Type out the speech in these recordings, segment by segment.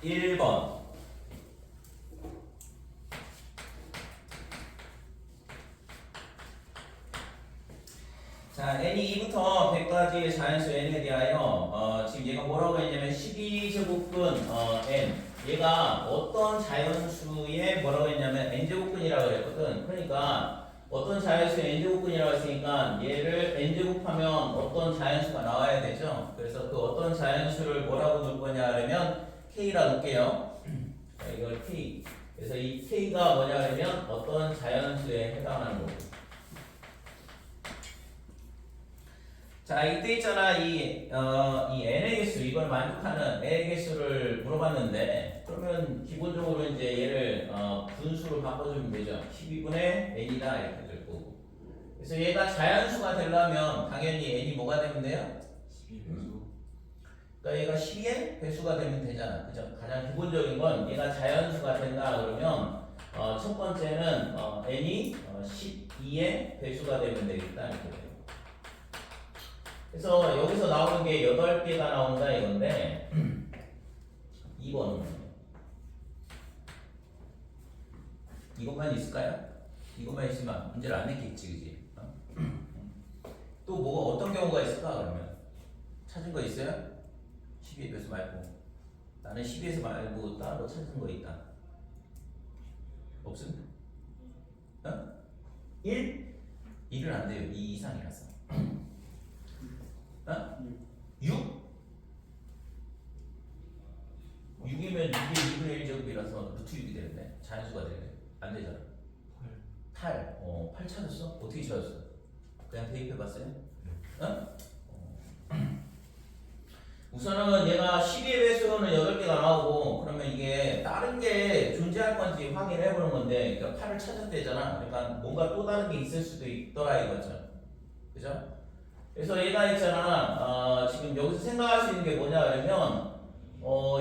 1번. 자, n이 2부터 100까지의 자연수 n에 대하여 지금 얘가 뭐라고 했냐면 12제곱근 n 얘가 어떤 자연수의 뭐라고 했냐면 n제곱근이라고 그랬거든. 그러니까 어떤 자연수의 n제곱근이라고 했으니까 얘를 n제곱하면 어떤 자연수가 나와야 되죠. 그래서 그 어떤 자연수를 뭐라고 놓을 거냐 하면 k라 놓을게요. 자, 이걸 k. 그래서 이 k가 뭐냐 하면 어떤 자연수에 해당하는 거고. 자, 이때 있잖아. 이 n의 개수, 이걸 만족하는 n의 개수를 물어봤는데, 그러면 기본적으로 이제 얘를 분수로 바꿔주면 되죠. 12분의 n이다. 이렇게 될 거고. 그래서 얘가 자연수가 되려면 당연히 n이 뭐가 되면 돼요? 12배수. 그러니까 얘가 12의 배수가 되면 되잖아. 그죠? 가장 기본적인 건 얘가 자연수가 된다 그러면 첫 번째는 n이 12의 배수가 되면 되겠다. 이렇게 돼요. 그래서 여기서 나오는 게 8개가 나온다 이건데 2번은 이것만 있을까요? 이것만 있으면 문제를 안 냈겠지, 그지? 또 뭐가 어떤 경우가 있을까 그러면? 찾은 거 있어요? 12의 배수 말고 나는 12에서 말고 따로 찾은 거 있다. 없습니다. 1? 1은 안 돼요. 2 이상이라서. 6? 6이면 6의 2분의 1제곱이라서 루트 6이 되는데 자연수가 되네. 안 되잖아. 8. 8 찾았어? 어떻게 찾았어? 그냥 대입해봤어요? 우선은 얘가 12의 배수는 8개가 나오고 그러면 이게 다른 게 존재할 건지 확인해보는 건데 그러니까 8을 찾았대잖아. 그러니까 뭔가 또 다른 게 있을 수도 있더라 이거죠. 그죠? 그래서 얘가 있잖아. 지금 여기서 생각할 수 있는 게 뭐냐 그러면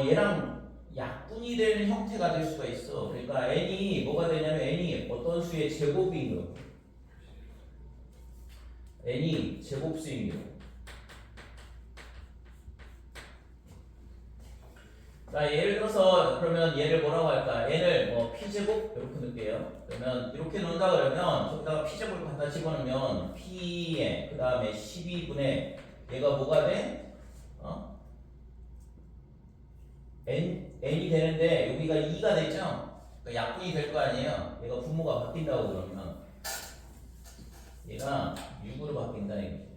얘랑 약분이 되는 형태가 될 수가 있어. 그러니까 n이 뭐가 되냐면 n이 어떤 수의 제곱인 거. n이 제곱수인 거. 자, 예를 들어서 그러면 얘를 뭐라고 할까? n을 p제곱 이렇게 넣을게요. 그러면 이렇게 놓는다 그러면 저기다가 p제곱을 갖다 집어넣으면 p에 그 다음에 12분의 얘가 뭐가 돼? n이 되는데 여기가 2가 됐죠? 그러니까 약분이 될 거 아니에요? 얘가 분모가 바뀐다고 그러면 얘가 6으로 바뀐다 이거지.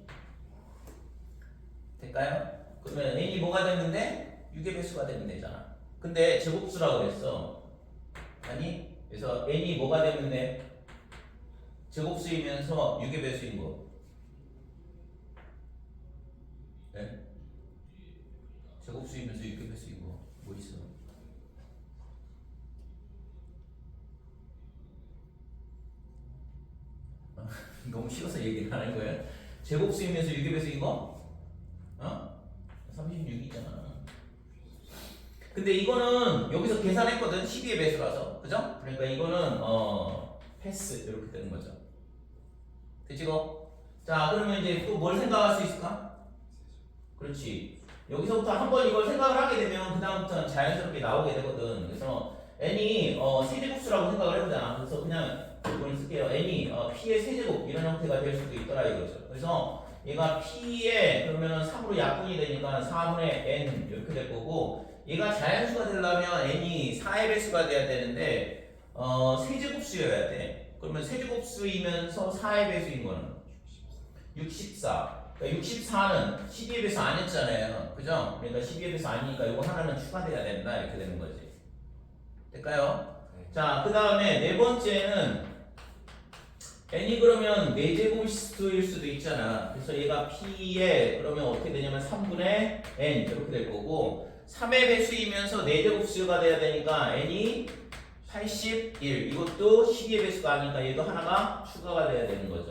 될까요? 그러면 n이 뭐가 됐는데? 6의 배수가 되면 되잖아. 근데 제곱수라고 그랬어. 아니? 그래서 n이 뭐가 되면 돼? 제곱수이면서 6의 배수인 거. 네? 제곱수이면서 6의 배수인 거. 뭐 있어? 너무 쉬워서 얘기를 하는 거예요? 제곱수이면서 6의 배수인 거? 36이잖아. 근데 이거는 여기서 계산했거든. 12의 배수라서. 그죠? 그러니까 이거는 패스 이렇게 되는 거죠. 되지고? 자, 그러면 이제 또 뭘 생각할 수 있을까? 그렇지. 여기서부터 한번 이걸 생각을 하게 되면 그 다음부터는 자연스럽게 나오게 되거든. 그래서 n이 세제곱수라고 생각을 해보잖아. 그래서 그냥 이걸 쓸게요. n이 p의 세제곱 이런 형태가 될 수도 있더라 이거죠. 그래서 얘가 p에 그러면은 3으로 약분이 되니까 4분의 n 이렇게 될 거고 얘가 자연수가 되려면 n이 4의 배수가 돼야 되는데 세제곱수여야 돼. 그러면 세제곱수이면서 4의 배수인 거는 64. 그러니까 64는 12의 배수 아니었잖아요. 그죠? 그러니까 12의 배수 아니니까 이거 하나는 추가돼야 된다. 이렇게 되는 거지. 될까요? 네. 자, 그 다음에 네 번째는 n이 그러면 4제곱수일 수도 있잖아. 그래서 얘가 p에 그러면 어떻게 되냐면 3분의 n 이렇게 될 거고 3의 배수이면서 4제곱수가 돼야 되니까 n이 81. 이것도 12의 배수가 아니니까 얘도 하나가 추가가 돼야 되는 거죠.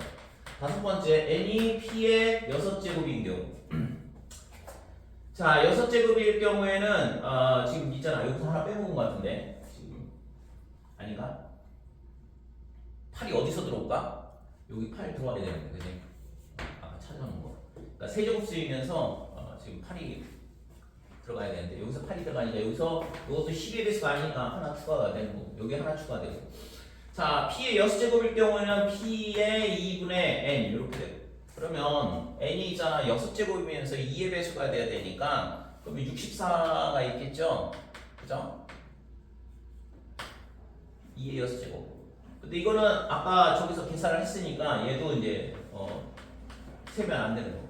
다섯 번째, n이 p의 6제곱인 경우. 자, 6제곱일 경우에는 지금 있잖아. 여기서 하나 빼먹은 것 같은데 지금 아닌가? 8이 어디서 들어올까? 여기 8 들어와야 되는데, 그지? 아까 찾아놓은 거. 그러니까 세제곱수이면서 지금 8이 들어가야 되는데 여기서 8이 들어가니까 여기서 이것도 12의 배수가 아니니까 하나 추가가 되고 여기 하나 추가되고 자 P의 6제곱일 경우에는 P의 2분의 N 이렇게 되고 그러면 N이 있잖아 6제곱이면서 2의 배수가 돼야 되니까 그러면 64가 있겠죠? 그죠? 2의 6제곱 근데 이거는 아까 저기서 계산을 했으니까 얘도 이제 세면 안 되는 거고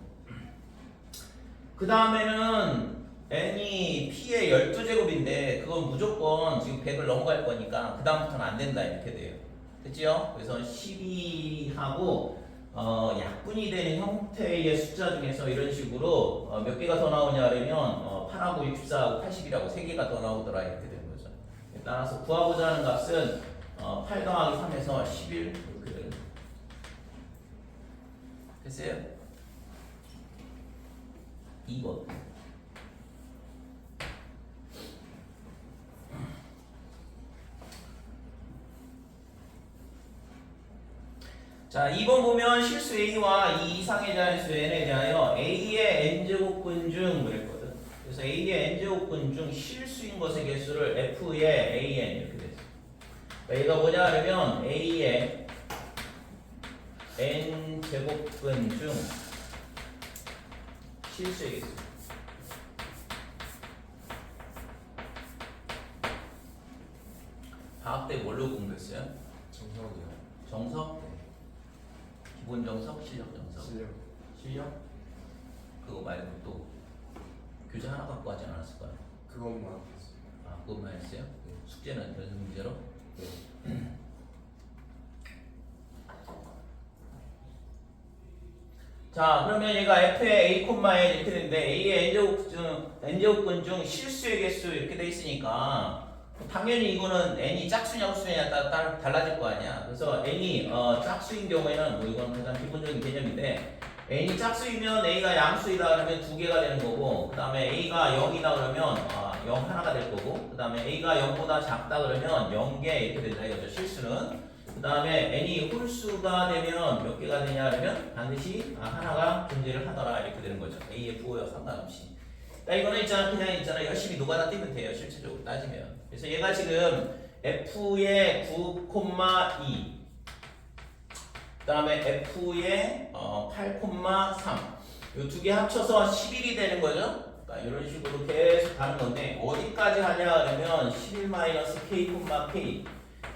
그 다음에는 n이 p의 12제곱인데 그건 무조건 지금 100을 넘어갈 거니까 그 다음부터는 안 된다 이렇게 돼요. 됐죠? 그래서 12하고 약분이 되는 형태의 숫자 중에서 이런 식으로 몇 개가 더 나오냐 그러면 8하고 64하고 80이라고 3개가 더 나오더라 이렇게 되는 거죠. 따라서 구하고자 하는 값은 8 더하기 3에서 11 이렇게 되는 거죠. 됐어요? 2번 자, 2번 보면 실수 A와 이 이상의 자연수 N에 대하여 A의 N제곱근 중 그랬거든. 그래서 A의 N제곱근 중 실수인 것의 개수를 F의 AN 이렇게 됐어. 그러니까 얘가 뭐냐 하면 A의 N제곱근 중 실수의 개수. 방학 때 뭘로 공부했어요? 정석이요. 정석? 기본 정석, 실력 정석. 실력? 그거 말고 또 교재 하나 갖고 하지 않았을까요? 그것만 했어요. 아, 그것만 했어요? 네. 숙제는 연습 문제로? 네. 자, 그러면 얘가 f의 a, n 이렇게 되는데 a의 n제곱근 중 실수의 개수 이렇게 돼 있으니까 당연히 이거는 n이 짝수냐 홀수냐에 따라 달라질 거 아니야. 그래서 n이 짝수인 경우에는 뭐 이건 가장 기본적인 개념인데 n이 짝수이면 a가 양수이다 그러면 2개가 되는 거고 그 다음에 a가 0이다 그러면 0 하나가 될 거고 그 다음에 a가 0보다 작다 그러면 0개 이렇게 된다 이거죠. 실수는. 그 다음에 n이 홀수가 되면 몇 개가 되냐 그러면 반드시 하나가 존재를 하더라 이렇게 되는 거죠. a의 부호와 상관없이. 그러니까 이거는 그냥 열심히 노가다 뛰면 돼요. 실질적으로 따지면. 그래서 얘가 지금 f의 9,2 그 다음에 f의 8,3 이 두 개 합쳐서 11이 되는 거죠. 그러니까 이런 식으로 계속 가는 건데 어디까지 하냐 그러면 11-k,k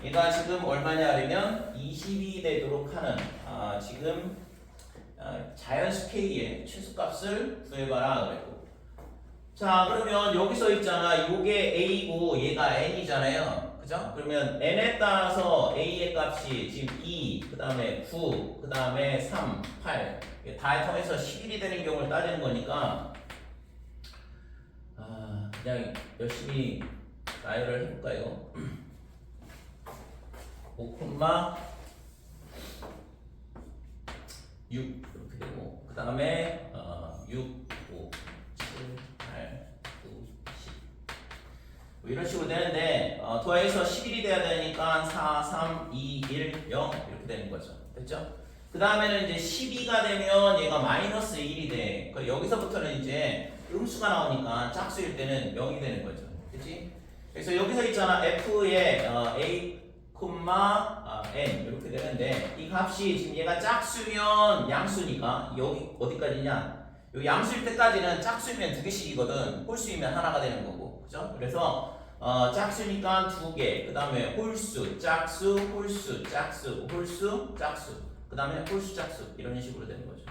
얘가 지금 얼마냐 그러면 20이 되도록 하는 지금 자연수 k의 최소값을 구해봐라 그랬고 자 그러면 여기서 있잖아 요게 a고 얘가 n이잖아요 그죠? 그러면 n에 따라서 a의 값이 지금 2 그 다음에 9 그 다음에 3 8 다 통해서 11이 되는 경우를 따지는 거니까 그냥 열심히 나열을 해볼까요? 5,6 이렇게 되고 그 다음에 6, 5, 7, 8, 9, 10 뭐 이런 식으로 되는데 더해서 11이 돼야 되니까 4, 3, 2, 1, 0 이렇게 되는 거죠. 됐죠? 그 다음에는 이제 12가 되면 얘가 마이너스 1이 돼. 그러니까 여기서부터는 이제 음수가 나오니까 짝수일 때는 0이 되는 거죠. 그치? 그래서 여기서 있잖아 f의 a, n 이렇게 되는데 이 값이 지금 얘가 짝수면 양수니까 여기 어디까지냐? 요 양수일 때까지는 짝수면 2개씩이거든. 홀수이면 하나가 되는 거고, 그죠? 그래서 짝수니까 2개, 그 다음에 홀수, 짝수, 홀수, 짝수, 홀수, 짝수, 그 다음에 홀수, 짝수 이런 식으로 되는 거죠.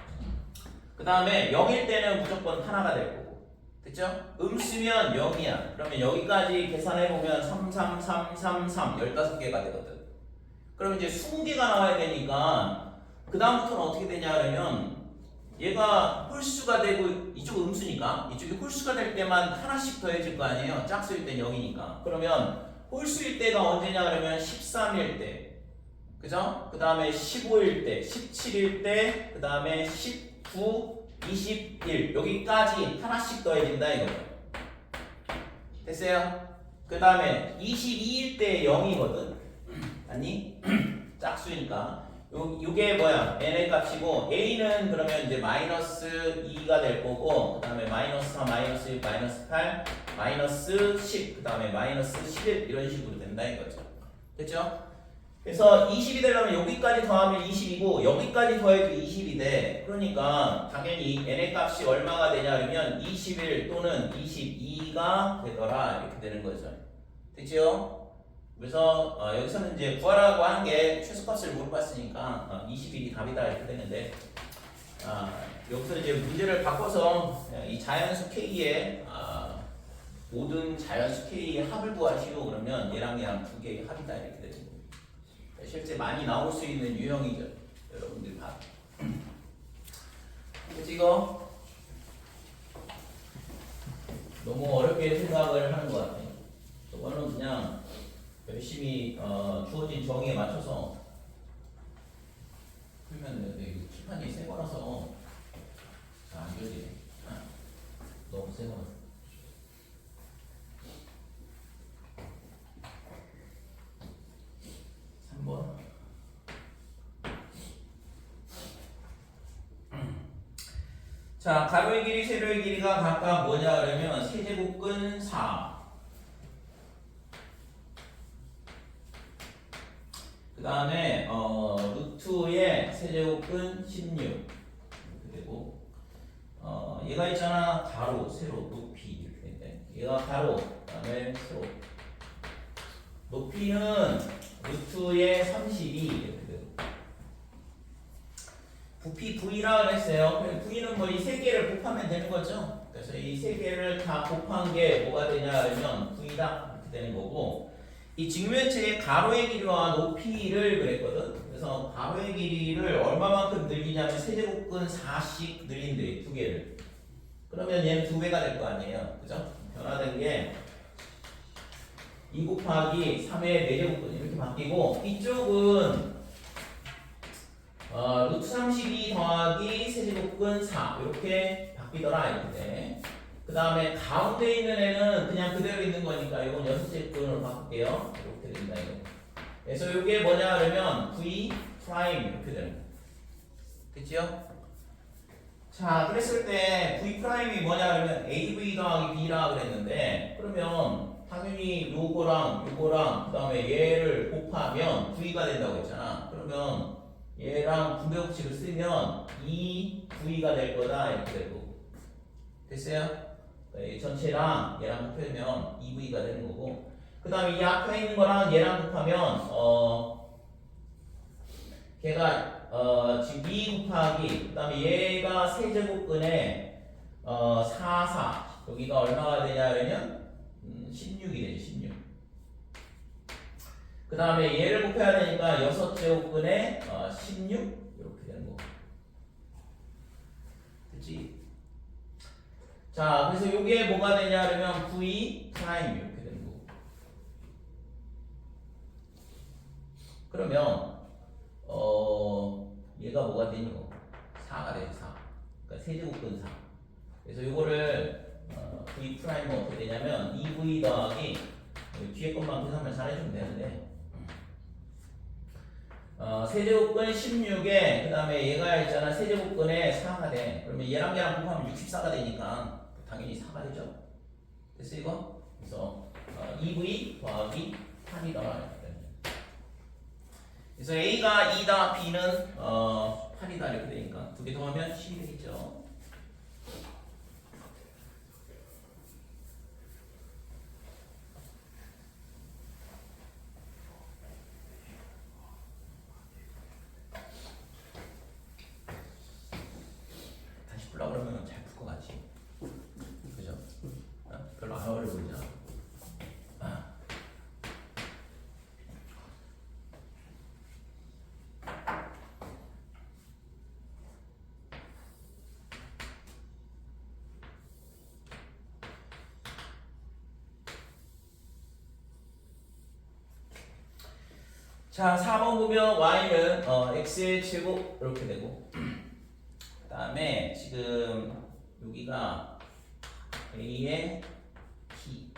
그 다음에 0일 때는 무조건 하나가 될 거고, 됐죠? 음수면 0이야. 그러면 여기까지 계산해보면 3, 3, 3, 3, 3, 15개가 되거든. 그럼 이제 20개가 나와야 되니까 그 다음부터는 어떻게 되냐 그러면 얘가 홀수가 되고 이쪽 음수니까 이쪽이 홀수가 될 때만 하나씩 더해질 거 아니에요. 짝수일 땐 0이니까. 그러면 홀수일 때가 언제냐 그러면 13일 때, 그죠? 그 다음에 15일 때, 17일 때, 그 다음에 19, 21 여기까지 하나씩 더해진다 이거죠. 됐어요? 그 다음에 22일 때 0이거든. 아니 짝수니까 요게 뭐야? n의 값이고 a는 그러면 이제 마이너스 2가 될 거고 그 다음에 마이너스 4, 마이너스 6, 마이너스 8, 마이너스 10, 그 다음에 마이너스 11 이런 식으로 된다 이거죠. 됐죠? 그래서 20이 되려면 여기까지 더하면 20이고 여기까지 더해도 20이 돼. 그러니까 당연히 n의 값이 얼마가 되냐 그러면 21 또는 22가 되더라 이렇게 되는 거죠. 됐죠? 그래서 여기서는 이제 구하라고 하는 게 최소값을 물어봤으니까 21이 답이다 이렇게 되는데 여기서 이제 문제를 바꿔서 이 자연수 K의 모든 자연수 K의 합을 구하시오 그러면 얘랑 두 개의 합이다 이렇게 되는 거예요. 실제 많이 나올 수 있는 유형이죠. 여러분들 봐. 그치 이거? 너무 어렵게 생각을 하는 것 같아요. 저거는 그냥 열심히 주어진 정의에 맞춰서 풀면 되는데 이거 칠판이 새 거라서 잘 안 그려지네. 너무 새 거라서. 자, 가로의 길이, 세로의 길이가 각각 뭐냐 그러면 세제곱근 4. 그 다음에 루트의 세제곱근 16 이렇게 되고 얘가 있잖아 가로, 세로, 높이 이렇게 되는데 얘가 가로, 그 다음에 세로 높이는 루트의 32 이렇게 되고 부피 V라 그랬어요. V는 뭐 이 세 개를 곱하면 되는 거죠. 그래서 이 세 개를 다 곱한 게 뭐가 되냐 그러면 V다 이렇게 되는 거고 이 직면체의 가로의 길이와 높이를 그랬거든. 그래서 가로의 길이를 얼마만큼 늘리냐면 세제곱근 4씩 늘린대 두 개를. 그러면 얘는 두 배가 될 거 아니에요, 그죠? 변화된 게 2 곱하기 3의 4제곱근 이렇게 바뀌고 이쪽은 루트 32 더하기 세제곱근 4 이렇게 바뀌더라 이렇게. 그 다음에 가운데 있는 애는 그냥 그대로 있는 거니까 이건 6제곱근으로 바꿀게요. 이렇게 된다 이거. 그래서 이게 뭐냐 그러면 V 프라임 이렇게 되는 거. 그치요? 자, 그랬을 때 V 프라임이 뭐냐 그러면 AV 더하기 B라 그랬는데 그러면 당연히 요거랑 그 다음에 얘를 곱하면 V가 된다고 했잖아. 그러면 얘랑 분배법칙을 쓰면 2V가 될 거다 이렇게 되고 됐어요? 전체랑 얘랑 곱하면 2V가 되는 거고 그 다음에 이 앞에 있는 거랑 얘랑 곱하면 걔가 지금 2 곱하기 그 다음에 얘가 세제곱근에 4, 4 여기가 얼마가 되냐 그러면 16이 되죠 16 그 다음에 얘를 곱해야 되니까 6제곱근에 16 이렇게 되는 거 그치? 자, 그래서 이게 뭐가 되냐 그러면 V 프라임 이렇게 되는 거고. 그러면 얘가 뭐가 되냐고 4가 되죠 4. 그러니까 세제곱근 4. 그래서 이거를 V 프라임은 어떻게 되냐면 2V 더하기 뒤에 것만 계산만 잘해주면 되는데 세제곱근 16에 그 다음에 얘가 있잖아 세제곱근에 4가 돼. 그러면 얘랑 곱하면 64가 되니까 당연히 4가 되죠. 됐어 이거? 그래서 2V 더하기 8이다. 그래서 A가 2다, B는 8이다 이렇게 되니까 두 개 더하면 10이 되겠죠. 다시 풀라 그러면 잘 풀 것 같지. 그죠? 별로 안 어려워 보이지 않아. 자, 4번 보면 y는 x의 제곱 이렇게 되고 그 다음에 지금 여기가 a의 t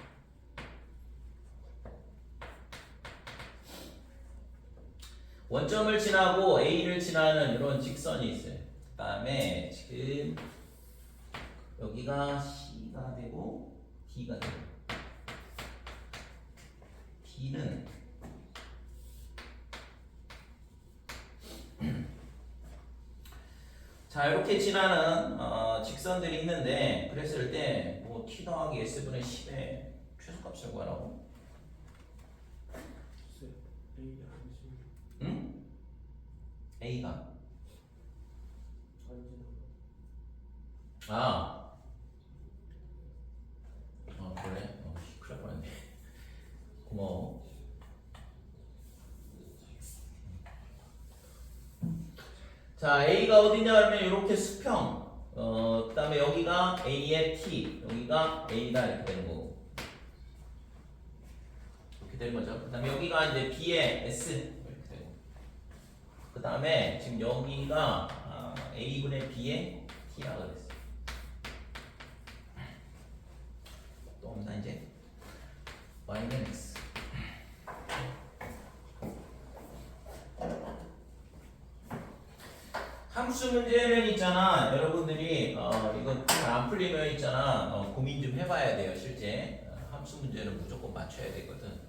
원점을 지나고 A를 지나는 이런 직선이 있어요. 그 다음에 지금 여기가 C가 되고 D가 되고 D는 자 이렇게 지나는 직선들이 있는데 그랬을 때뭐 T 더하기 S분의 10의 최소값을 구하라고? A 아니지. 응? A가 아니지. 그래? 큰일 날 뻔했네. 고마워. 자, A가 어디냐 하면 이렇게 수평. 그 다음에 여기가 A의 T, 여기가 A다 이렇게 되는 거고. 이렇게 되는 거죠. 그 다음에 여기가 이제 B의 S 이렇게 되고. 그 다음에 지금 여기가 A분의 B의 T라고 그랬어요. 또 없나 이제? Y는 X. 함수 문제는 있잖아. 여러분들이 이건 잘 안 풀리면 있잖아. 고민 좀 해봐야 돼요. 실제 함수 문제는 무조건 맞춰야 되거든.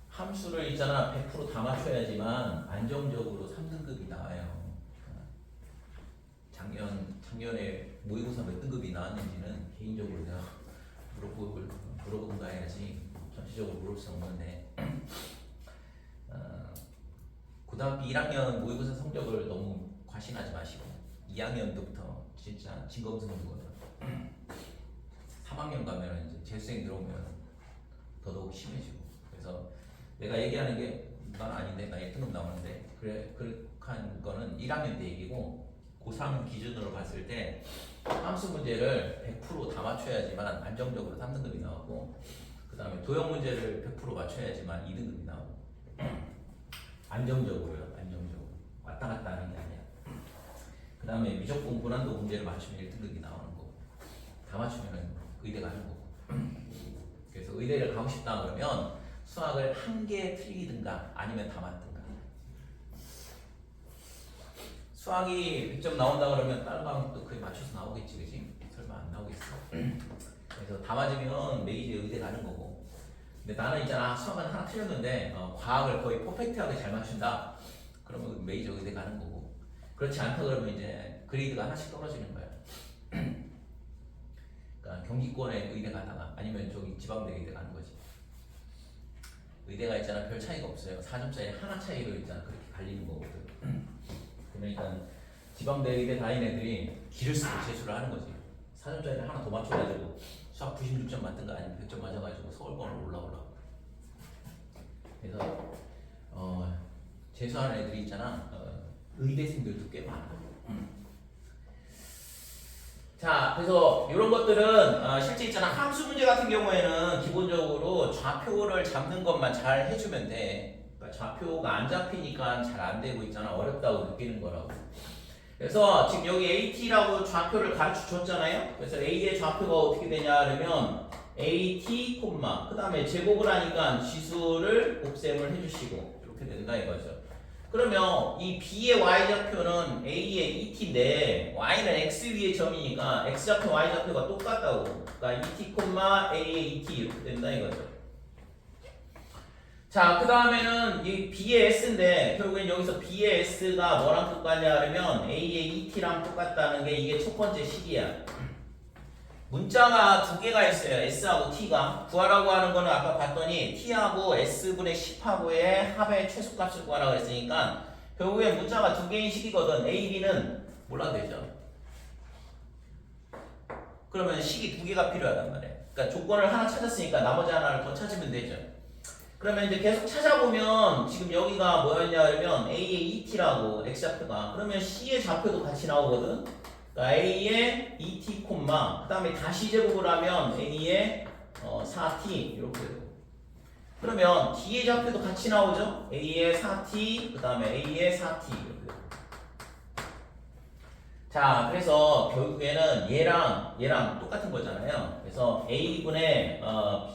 함수를 있잖아 100% 다 맞춰야지만 안정적으로 3등급이 나와요. 작년에 모의고사 몇 등급이 나왔는지는 개인적으로 내가 물어본가 해야지 전체적으로 물을 수 없는데 고등학교 1학년 모의고사 성적을 너무 과신하지 마시고 2학년부터 진짜 진검승부거든. 3학년 가면 이제 재수생 들어오면 더더욱 심해지고 그래서 내가 얘기하는 게 난 아닌데 나 1등급 나오는데 그래 그렇게 한 거는 1학년 때 얘기고 고3 기준으로 봤을 때 함수 문제를 100% 다 맞춰야지만 안정적으로 3등급이 나오고 그 다음에 도형 문제를 100% 맞춰야지만 2등급이 나오고 안정적으로요. 안정적으로 왔다 갔다 하는 게 아니야. 그 다음에 무조건 고난도 문제를 맞추면 1등급이 나오는 거고 다 맞추면 의대 가는 거고 그래서 의대를 가고 싶다 그러면 수학을 한 개 틀리든가 아니면 다 맞든가. 수학이 100점 나온다 그러면 다른 과목도 그에 맞춰서 나오겠지, 그지? 설마 안 나오겠어. 그래서 다 맞으면 메이저 의대 가는 거고. 근데 나는 있잖아 수학은 하나 틀렸는데 과학을 거의 퍼펙트하게 잘 맞춘다. 그러면 메이저 의대 가는 거고. 그렇지 않다 그러면 이제 그레이드가 하나씩 떨어지는 거야. 그러니까 경기권에 의대 가다가 아니면 저기 지방대 의대 가는 거지. 의대가 있잖아 별 차이가 없어요. 4점짜리 하나 차이로 있잖아 그렇게 갈리는 거거든. 그러니까 지방대 의대 다닌 애들이 기를 쓰고 재수를 하는 거지. 4점짜리 하나 더 맞춰가지고 수학 96점 맞든가 아니면 100점 맞아가지고 서울권으로 올라오라고. 그래서 재수하는 애들이 있잖아 의대생들도 꽤 많아. 자, 그래서 이런 것들은 실제 있잖아 함수 문제 같은 경우에는 기본적으로 좌표를 잡는 것만 잘 해주면 돼. 그러니까 좌표가 안 잡히니까 잘 안 되고 있잖아. 어렵다고 느끼는 거라고. 그래서 지금 여기 AT라고 좌표를 가르쳐 줬잖아요. 그래서 A의 좌표가 어떻게 되냐 그러면 AT, 그 다음에 제곱을 하니까 지수를 곱셈을 해주시고 이렇게 된다 이거죠. 그러면 이 B의 Y좌표는 A의 ET인데 Y는 X 위의 점이니까 X좌표, Y좌표가 똑같다고. 그러니까 ET, A의 ET 이렇게 된다 이거죠. 자, 그 다음에는 이 B의 S인데 결국엔 여기서 B의 S가 뭐랑 똑같냐 그러면 A의 ET랑 똑같다는 게 이게 첫 번째 식이야. 문자가 두 개가 있어요. S하고 T가. 구하라고 하는 거는 아까 봤더니 T하고 S분의 10하고의 합의 최소값을 구하라고 했으니까 결국엔 문자가 두 개인 식이거든. A, B는 몰라도 되죠. 그러면 식이 두 개가 필요하단 말이에요. 그러니까 조건을 하나 찾았으니까 나머지 하나를 더 찾으면 되죠. 그러면 이제 계속 찾아보면 지금 여기가 뭐였냐 그러면 A의 ET라고 X좌표가. 그러면 C의 좌표도 같이 나오거든. A의 ET, 그 다음에 다시 제곱을 하면 A의 4T 이렇게 되고 그러면 D의 좌표도 같이 나오죠? A의 4T 그 다음에 A의 4T 이렇게 되고 자 그래서 결국에는 얘랑 똑같은 거잖아요. 그래서 A분의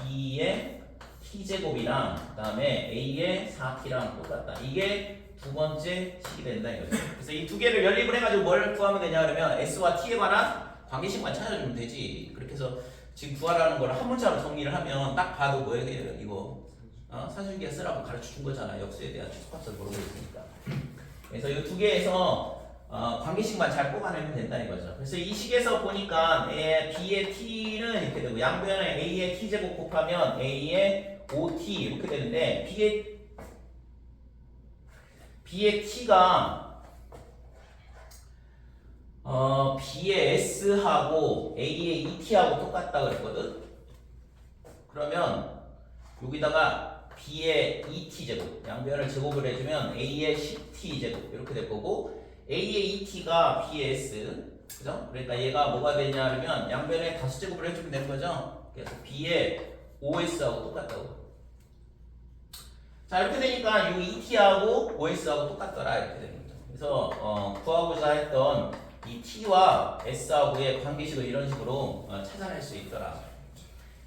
B의 t제곱이랑 그 다음에 a의 4t랑 똑같다. 이게 두 번째 식이 된다 이거죠. 그래서 이 두 개를 연립을 해가지고 뭘 구하면 되냐 그러면 s와 t에 관한 관계식만 찾아주면 되지. 그렇게 해서 지금 구하라는 걸 한 문자로 정리를 하면 딱 봐도 뭐예요 이거 사주기에 쓰라고 가르쳐 준 거잖아. 역수에 대한 최소값을 모르고 있으니까. 그래서 이 두 개에서 관계식만 잘 뽑아내면 된다 이거죠. 그래서 이 식에서 보니까 b의 t는 이렇게 되고 양변에 a의 t제곱 곱하면 a의 5t 이렇게 되는데 b의 t가 b의 s하고 a의 2t하고 똑같다 그랬거든. 그러면 여기다가 b의 2t제곱 양변을 제곱을 해주면 a의 10t제곱 이렇게 될 거고 a의 2t가 b의 s 그죠? 그러니까 얘가 뭐가 되냐 하면 양변에 다수제곱을 해주면 되는 거죠. 그래서 b의 5s하고 똑같다고. 자 이렇게 되니까 이 2t하고 5s하고 똑같더라 이렇게 되는 거죠. 그래서 구하고자 했던 이 t와 s하고의 관계식을 이런 식으로 찾아낼 수 있더라.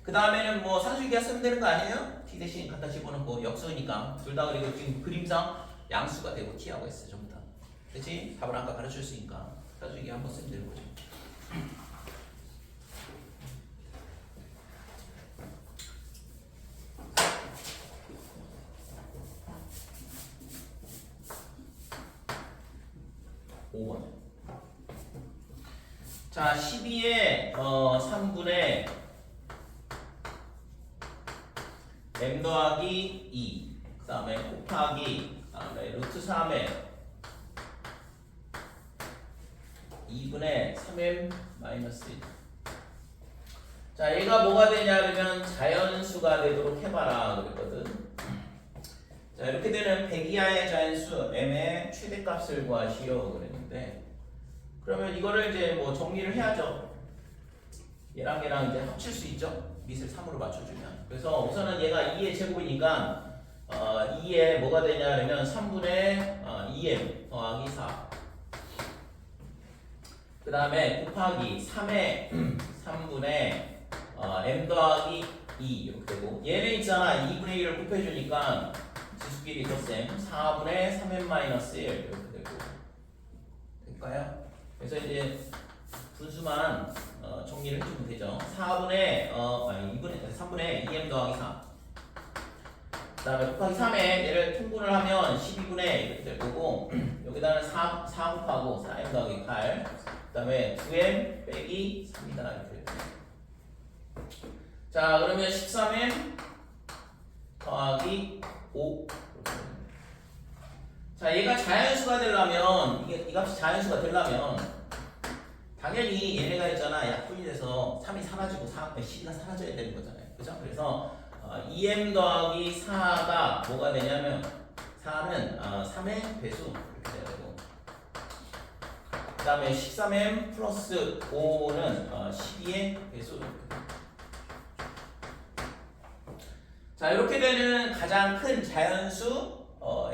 그 다음에는 뭐 산수기가 쓰면 되는 거 아니에요? t 대신 갖다 집어넣고 역수니까 둘 다. 그리고 지금 그림상 양수가 되고 t하고 s 전부 다. 그치? 답을 아까 가르쳐줬으니까 산수기 한번 쓰면 되는 거죠. 자, 12에 3분의 m 더하기 2, 그 다음에 곱하기, 그 다음에 루트 3에 2분의 3m 마이너스 1. 자, 얘가 뭐가 되냐 그러면 자연수가 되도록 해봐라 그랬거든. 자, 이렇게 되는 100 이하의 자연수 m의 최대값을 구하시오 그랬는데, 그러면 이거를 이제 뭐 정리를 해야죠. 얘랑 얘랑 이제 합칠 수 있죠. 밑을 3으로 맞춰주면. 그래서 우선은 얘가 2의 제곱이니까 2에 뭐가 되냐 그러면 3분의 2m 더하기 4. 그 다음에 곱하기 3의 3분의 m 더하기 2 이렇게 되고, 얘는 있잖아 2분의 1을 곱해주니까 지수끼리 덧셈 4분의 3m 마이너스 1 이렇게 되고 될까요? 그래서 이제 분수만 정리를 해주면 되죠. 4분의 3분의 2m 더하기 4. 그 다음에 곱하기 3에 얘를 통분을 하면 12분의 이렇게 될 거고, 여기다는 4 곱하고 4m 더하기 8. 그 다음에 9m 빼기 3이다 이렇게 돼요. 자, 그러면 13m 더하기 5. 자, 얘가 자연수가 되려면, 이 값이 자연수가 되려면 당연히 얘네가 있잖아 약분이 돼서 3이 사라지고 12가 사라져야 되는 거잖아요. 그죠? 그래서 2m 더하기 4가 뭐가 되냐면 4는 3의 배수 이렇게 돼야 되고, 그 다음에 13m 플러스 5는 12의 배수 이렇게 돼요. 자, 이렇게 되는 가장 큰 자연수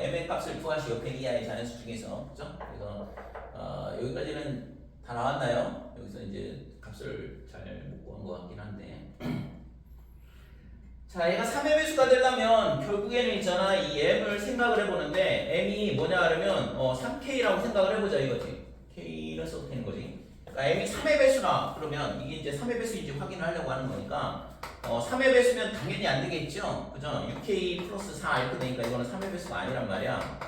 m의 값을 구하시오. 100 이하의 자연수 중에서. 그죠? 그래서 여기까지는 다 나왔나요? 여기서 이제 값을 잘 못 구한 것 같긴 한데. 자, 얘가 3의 배수가 되려면 결국에는 있잖아 이 m을 생각을 해보는데, m이 뭐냐 하면 3k라고 생각을 해보자 이거지. k를 써도 되는 거지. 그러니까 m이 3의 배수나 그러면 이게 이제 3의 배수인지 확인을 하려고 하는 거니까 3의 배수면 당연히 안 되겠죠. 그죠? 6k 플러스 4 이렇게 되니까 이거는 3의 배수가 아니란 말이야.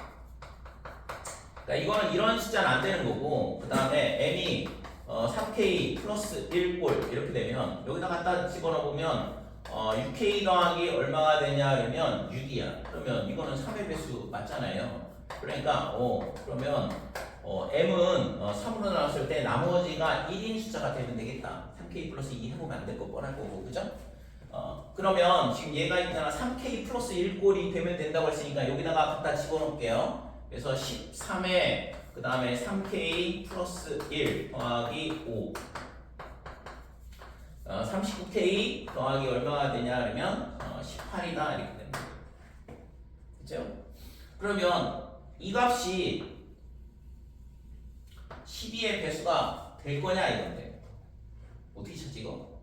그러니까 이거는 이런 숫자는 안 되는 거고, 그 다음에 m이 3k 플러스 1꼴 이렇게 되면 여기다 갖다 집어넣으면 6k 더하기 얼마가 되냐 그러면 6이야. 그러면 이거는 3의 배수 맞잖아요. 그러니까 그러면 m은 3으로 나눴을 때 나머지가 1인 숫자가 되면 되겠다. 3k 플러스 2 해보면 안 될 거 뻔할 거고, 그죠? 그러면 지금 얘가 있잖아 3k 플러스 1꼴이 되면 된다고 했으니까 여기다가 갖다 집어넣을게요. 그래서 13에 그 다음에 3k 플러스 1 더하기 5 39k 더하기 얼마가 되냐 그러면 18이다 이렇게 됩니다. 그죠? 그러면 이 값이 12의 배수가 될 거냐 이건데 어떻게 찾지 이거?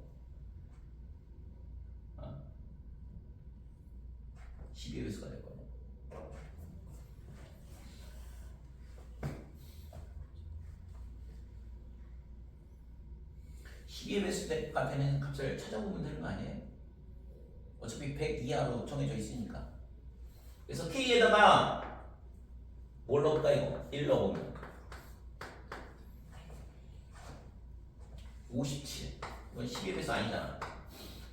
12의 배수가 될 거예요. 의 배수가 되는 값을 찾아보면 되는 거 아니에요? 어차피 100 이하로 정해져 있으니까. 그래서 K에다가 뭘 넣을까 이거? 1 넣어보면 57. 이건 12의 배수 아니잖아.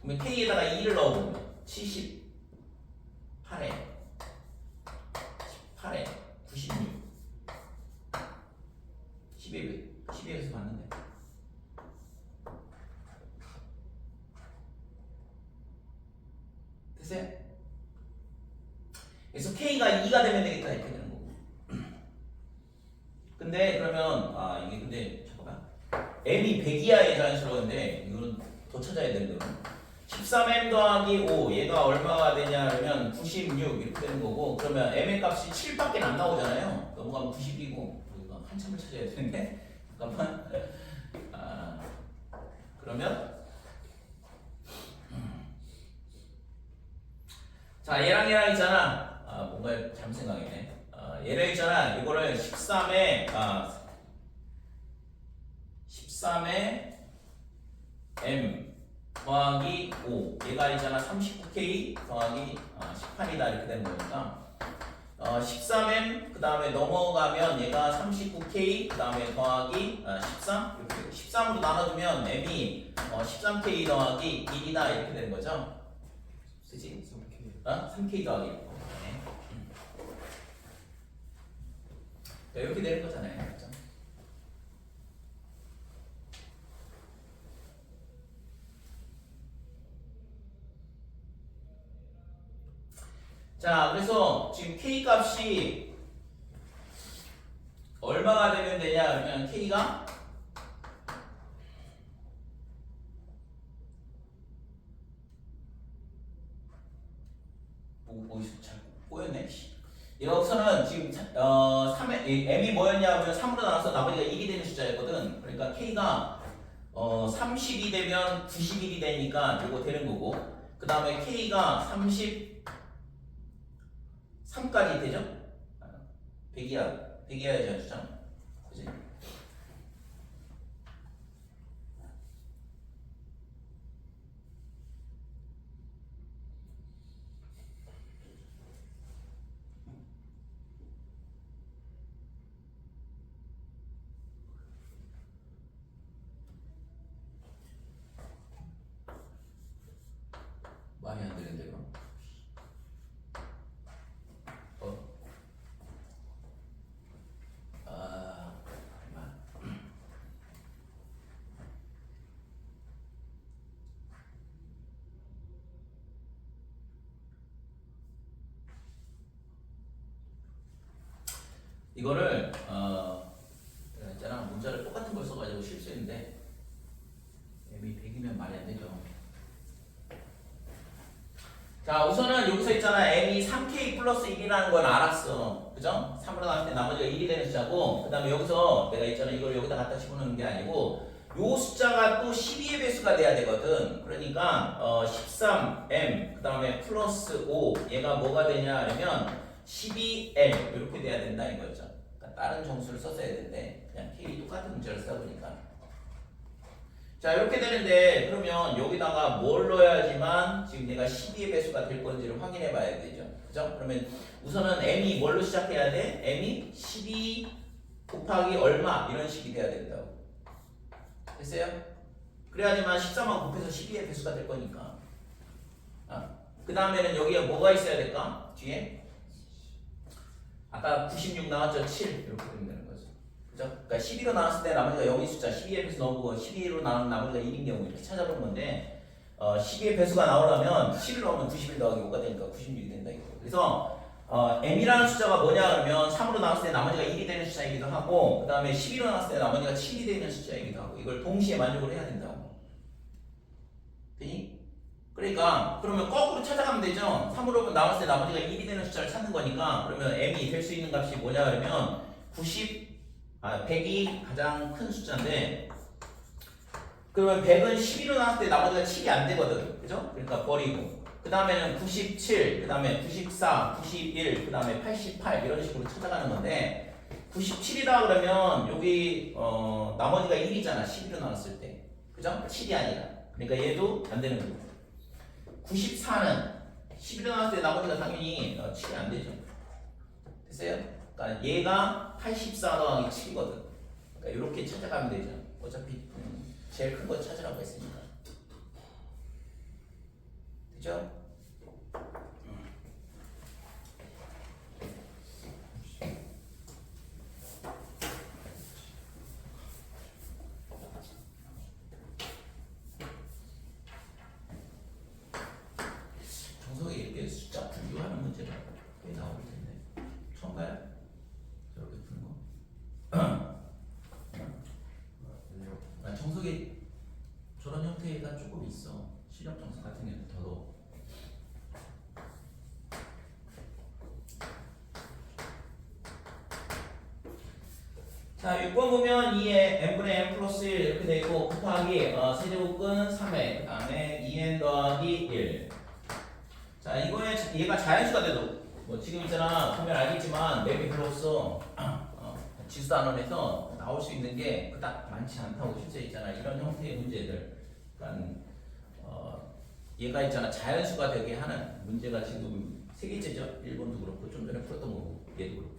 그러면 K에다가 2를 넣어보면 78에 96. 12의 배수 봤는데. 됐어요? 그래서 K가 2가 되면 되겠다 이렇게 되는 거고. 근데 그러면 이게 근데 잠깐만 M이 100 이하의 자연스러운데 이거는 더 찾아야 되는 거는 13M 더하기 5 얘가 얼마가 되냐 그러면 96 이렇게 되는 거고 그러면 M의 값이 7밖에 안 나오잖아요. 넘어가면 90이고 한참을 찾아야 되는데 잠깐만 그러면 자 얘랑 있잖아 뭔가 잘못 생각이네 얘랑 있잖아 이거를 13에 M 더하기 5 얘가 있잖아 39K 더하기 18이다 이렇게 되는 거니까 13M 그 다음에 넘어가면 얘가 39K 그 다음에 더하기 13 이렇게 13으로 나눠주면 M이 13K 더하기 1이다 이렇게 되는 거죠. 그치? 3K 더하기 1 이렇게 되는 거잖아요. 그렇죠? 자, 그래서 지금 K 값이 얼마가 되면 되냐? 그러면 K가 잘 꼬였네. 여기서는 지금 M이 뭐였냐 하면 3으로 나눠서 나머지가 1이 되는 숫자였거든. 그러니까 K가 32 되면 91이 되니까 이거 되는 거고 그 다음에 K가 33까지 되죠? 100이야 100이야의 숫자 그치? 많이 안 되는데 그럼 이거를 내가 있잖아 문자를 똑같은 걸 써가지고 실수했는데 M이 100이면 말이 안 되죠. 자 우선은 여기서 있잖아 M이 3K 플러스 1이라는 건 알았어. 그죠? 3으로 나왔을 때 나머지가 1이 되는 숫자고 그 다음에 여기서 내가 있잖아 이걸 여기다 갖다 집어넣는 게 아니고 요 숫자가 또 12의 배수가 돼야 되거든. 그러니까 13M 그 다음에 플러스 5 얘가 뭐가 되냐 하면 12L 이렇게 돼야 된다 이거죠. 그러니까 다른 정수를 썼어야 되는데 그냥 K 똑같은 문자를 써보니까 자 이렇게 되는데 그러면 여기다가 뭘 넣어야지만 지금 내가 12의 배수가 될 건지를 확인해 봐야 되죠. 그죠? 그러면 우선은 M이 뭘로 시작해야 돼? M이 12 곱하기 얼마 이런 식이 돼야 된다고. 됐어요? 그래야지만 13만 곱해서 12의 배수가 될 거니까 그 다음에는 여기에 뭐가 있어야 될까? 뒤에 아까 96 나왔죠? 7 이렇게 되면 되는 거죠. 그죠? 그러니까 12로 나왔을 때 나머지가 여기 숫자 12의 배수 넣어보고 12로 나온 나머지가 1인 경우 이렇게 찾아보는 건데 12의 배수가 나오려면 7을 넣으면 91 더하기 5가 되니까 96이 된다 이거. 그래서 M이라는 숫자가 뭐냐 그러면 3으로 나왔을 때 나머지가 1이 되는 숫자이기도 하고 그 다음에 12로 나왔을 때 나머지가 7이 되는 숫자이기도 하고 이걸 동시에 만족을 해야 된다고. 되니? 그러니까 그러면 거꾸로 찾아가면 되죠. 3으로 나왔을 때 나머지가 1이 되는 숫자를 찾는 거니까 그러면 M이 될 수 있는 값이 뭐냐 그러면 100이 가장 큰 숫자인데 그러면 100은 12로 나왔을 때 나머지가 7이 안 되거든. 그죠? 그러니까 버리고 그 그 다음에는 97, 그 다음에 94, 91, 그 다음에 88 이런 식으로 찾아가는 건데 97이다 그러면 여기 나머지가 1이잖아. 11로 나눴을 때. 그죠? 7이 아니라. 그러니까 얘도 안 되는 거고. 94는 11로 나눴을 때 나머지가 당연히 7이 안 되죠. 됐어요? 그러니까 얘가 84 더하기 7이거든. 그러니까 이렇게 찾아가면 되죠. 어차피 제일 큰 거 찾으라고 했으니까. 그죠? 정석에 이렇게 숫자 분류하는 문제가 꽤 나올 텐데. 처음 봐요? 저렇게 푸는 거? 아니요. 아, 정석에 저런 형태가 조금 있어. 실력 정석 같은 경우는 더더욱. 자, 6번 보면 2에 n분의 n 플러스 1 이렇게 돼 있고 곱하기 세제곱근 3에 그 다음에 2n 더하기 1. 자, 이거에 얘가 자연수가 돼도 뭐 지금 있잖아 보면 알겠지만 맵이 별로 없어. 지수 단원에서 나올 수 있는 게 그닥 많지 않다고 실제 있잖아. 이런 형태의 문제들. 그러니까 얘가 있잖아 자연수가 되게 하는 문제가 지금 세 개째죠. 1번도 그렇고 좀 전에 풀었던 거고 얘도 그렇고.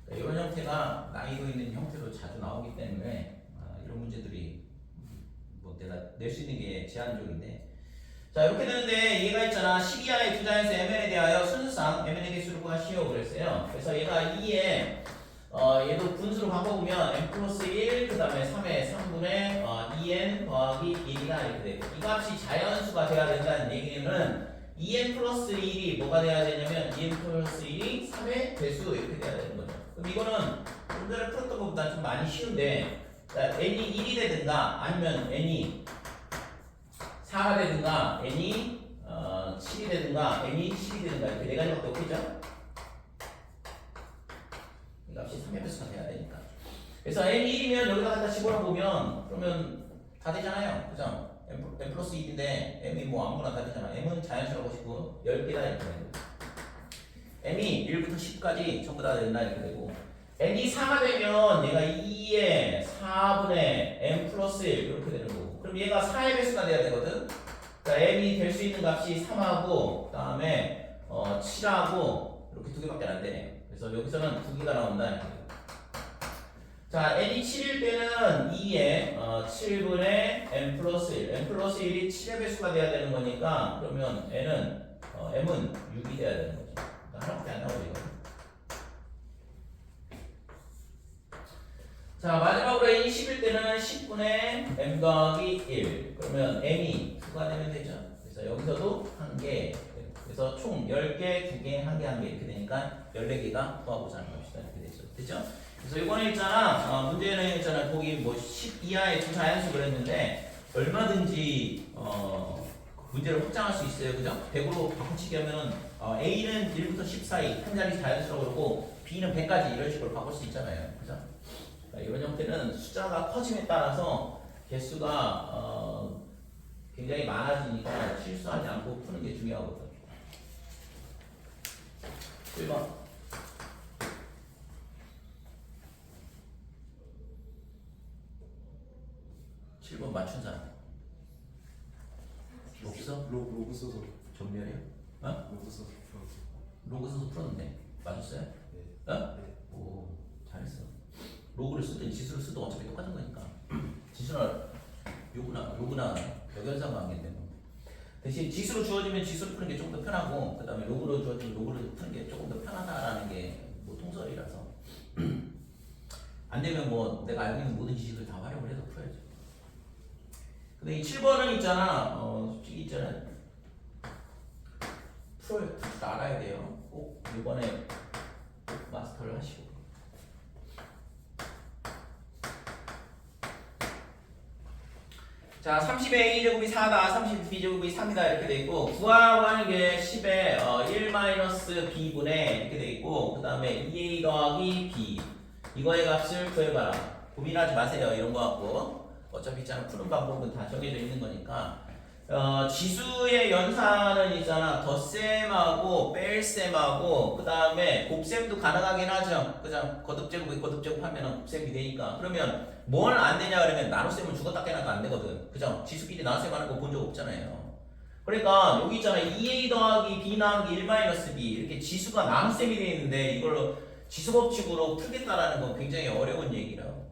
이런 형태가 나이도 있는 형태로 자주 나오기 때문에 이런 문제들이 뭐 내가 낼 수 있는 게 제한적인데 자 이렇게 되는데 얘가 있잖아 12하의 두 자연수 mn에 대하여 순수상 mn의 개수를 구하시오 그랬어요. 그래서 얘가 2에 얘도 분수로 바꿔보면 n 플러스 1 그 다음에 3의 3분의 2n 더하기 1이다 이렇게 되고 이 값이 자연수가 돼야 된다는 얘기는 2n 플러스 1이 뭐가 돼야 되냐면 2n 플러스 1이 3의 배수 이렇게 돼야 되는 거죠. 그럼 이거는 좀 전에 풀었던 것보다 좀 많이 쉬운데 n이 1이 되든가 아니면 n이 4가 되든가 n이 7이 되든가 n이 10이 되든가 이렇게 네 가지밖에 없겠죠? 이 값이 3의 배수가 돼야 되니까 그래서 n이 1이면 여기다 갖다 집어넣어 보면 그러면 다 되잖아요. 그죠? m 플러스 1인데 m이 뭐 아무거나 다 되잖아. m은 자연수라고 싶고 10개다 이렇게 되고 m이 1부터 10까지 전부 다 된다 이렇게 되고 n이 4가 되면 얘가 2의 4분의 n 플러스 1 이렇게 되는 거고 그럼 얘가 4의 배수가 돼야 되거든. 그러니까 m이 될 수 있는 값이 3하고 그 다음에 7하고 이렇게 두 개밖에 안 되네요. 그래서 여기서는 두 개가 나온다 이렇게 돼요. 자, n이 7일 때는 2에 7분의 n 플러스 1 n 플러스 1이 7의 배수가 돼야 되는 거니까 그러면 m은 6이 돼야 되는 거죠. 그러니까 하나밖에 안 나오죠 이거. 자, 마지막으로 n이 10일 때는 10분의 m 더하기 1 그러면 m이 2가 되면 되죠. 그래서 여기서도 1개 그래서 총 10개, 2개, 1개, 1개 이렇게 되니까 14개가 구하고자 하는 값이다 이렇게 되죠. 됐죠? 그래서 이번에 있잖아 문제는 있잖아 거기 뭐 10 이하의 두 자연수 그랬는데 얼마든지 문제를 확장할 수 있어요. 그죠? 100으로 바꿔치기 하면은 A는 1부터 10 사이 한 자리 자연수라고 그러고 B는 100까지 이런 식으로 바꿀 수 있잖아요. 그죠? 그러니까 이런 형태는 숫자가 커짐에 따라서 개수가 굉장히 많아지니까 실수하지 않고 푸는 게 중요하거든. 1번 7번 맞춘 사람 없어? 로그 써서 전멸이야? 어? 로그 써서 풀었어. 로그 써서 풀었는데 맞았어요? 네. 어? 네. 오 잘했어. 로그를 쓰든 지수를 쓰든 어차피 똑같은 거니까 지수나 요구나 역연상 관계인데 뭐. 대신 지수로 주어지면 지수를 푸는 게 조금 더 편하고 그 다음에 로그로 주어지면 로그를 푸는 게 조금 더 편하다라는 게 뭐 통설이라서 안 되면 뭐 내가 알고 있는 모든 지식을 다 활용을 해서 풀어야죠. 근데 이 7번은 있잖아 솔직히 있잖아 풀 알아야 돼요. 꼭 이번에 꼭 마스터를 하시고 자 30의 a제곱이 4다 32제곱이 3이다 이렇게 돼 있고 구하라고 하는 게 10의 1-b분의 이렇게 돼 있고 그 다음에 2a 더하기 b 이거의 값을 구해봐라. 고민하지 마세요 이런 거 갖고 어차피 있잖아 푸는 방법은 다 정해져 있는 거니까 지수의 연산은 있잖아. 덧셈하고 뺄셈하고 그 다음에 곱셈도 가능하긴 하죠. 그죠? 거듭제곱에 거듭제곱 하면은 곱셈이 되니까. 그러면 뭘 안 되냐 그러면 나눗셈은 죽었다 깨나도 안 되거든. 그죠? 지수끼리 나눗셈 하는 거 본 적 없잖아요. 그러니까 여기 있잖아. 2a 더하기 b 나누기 1 마이너스 b 이렇게 지수가 나눗셈이 되어 있는데 이걸로 지수법칙으로 풀겠다라는 건 굉장히 어려운 얘기라고.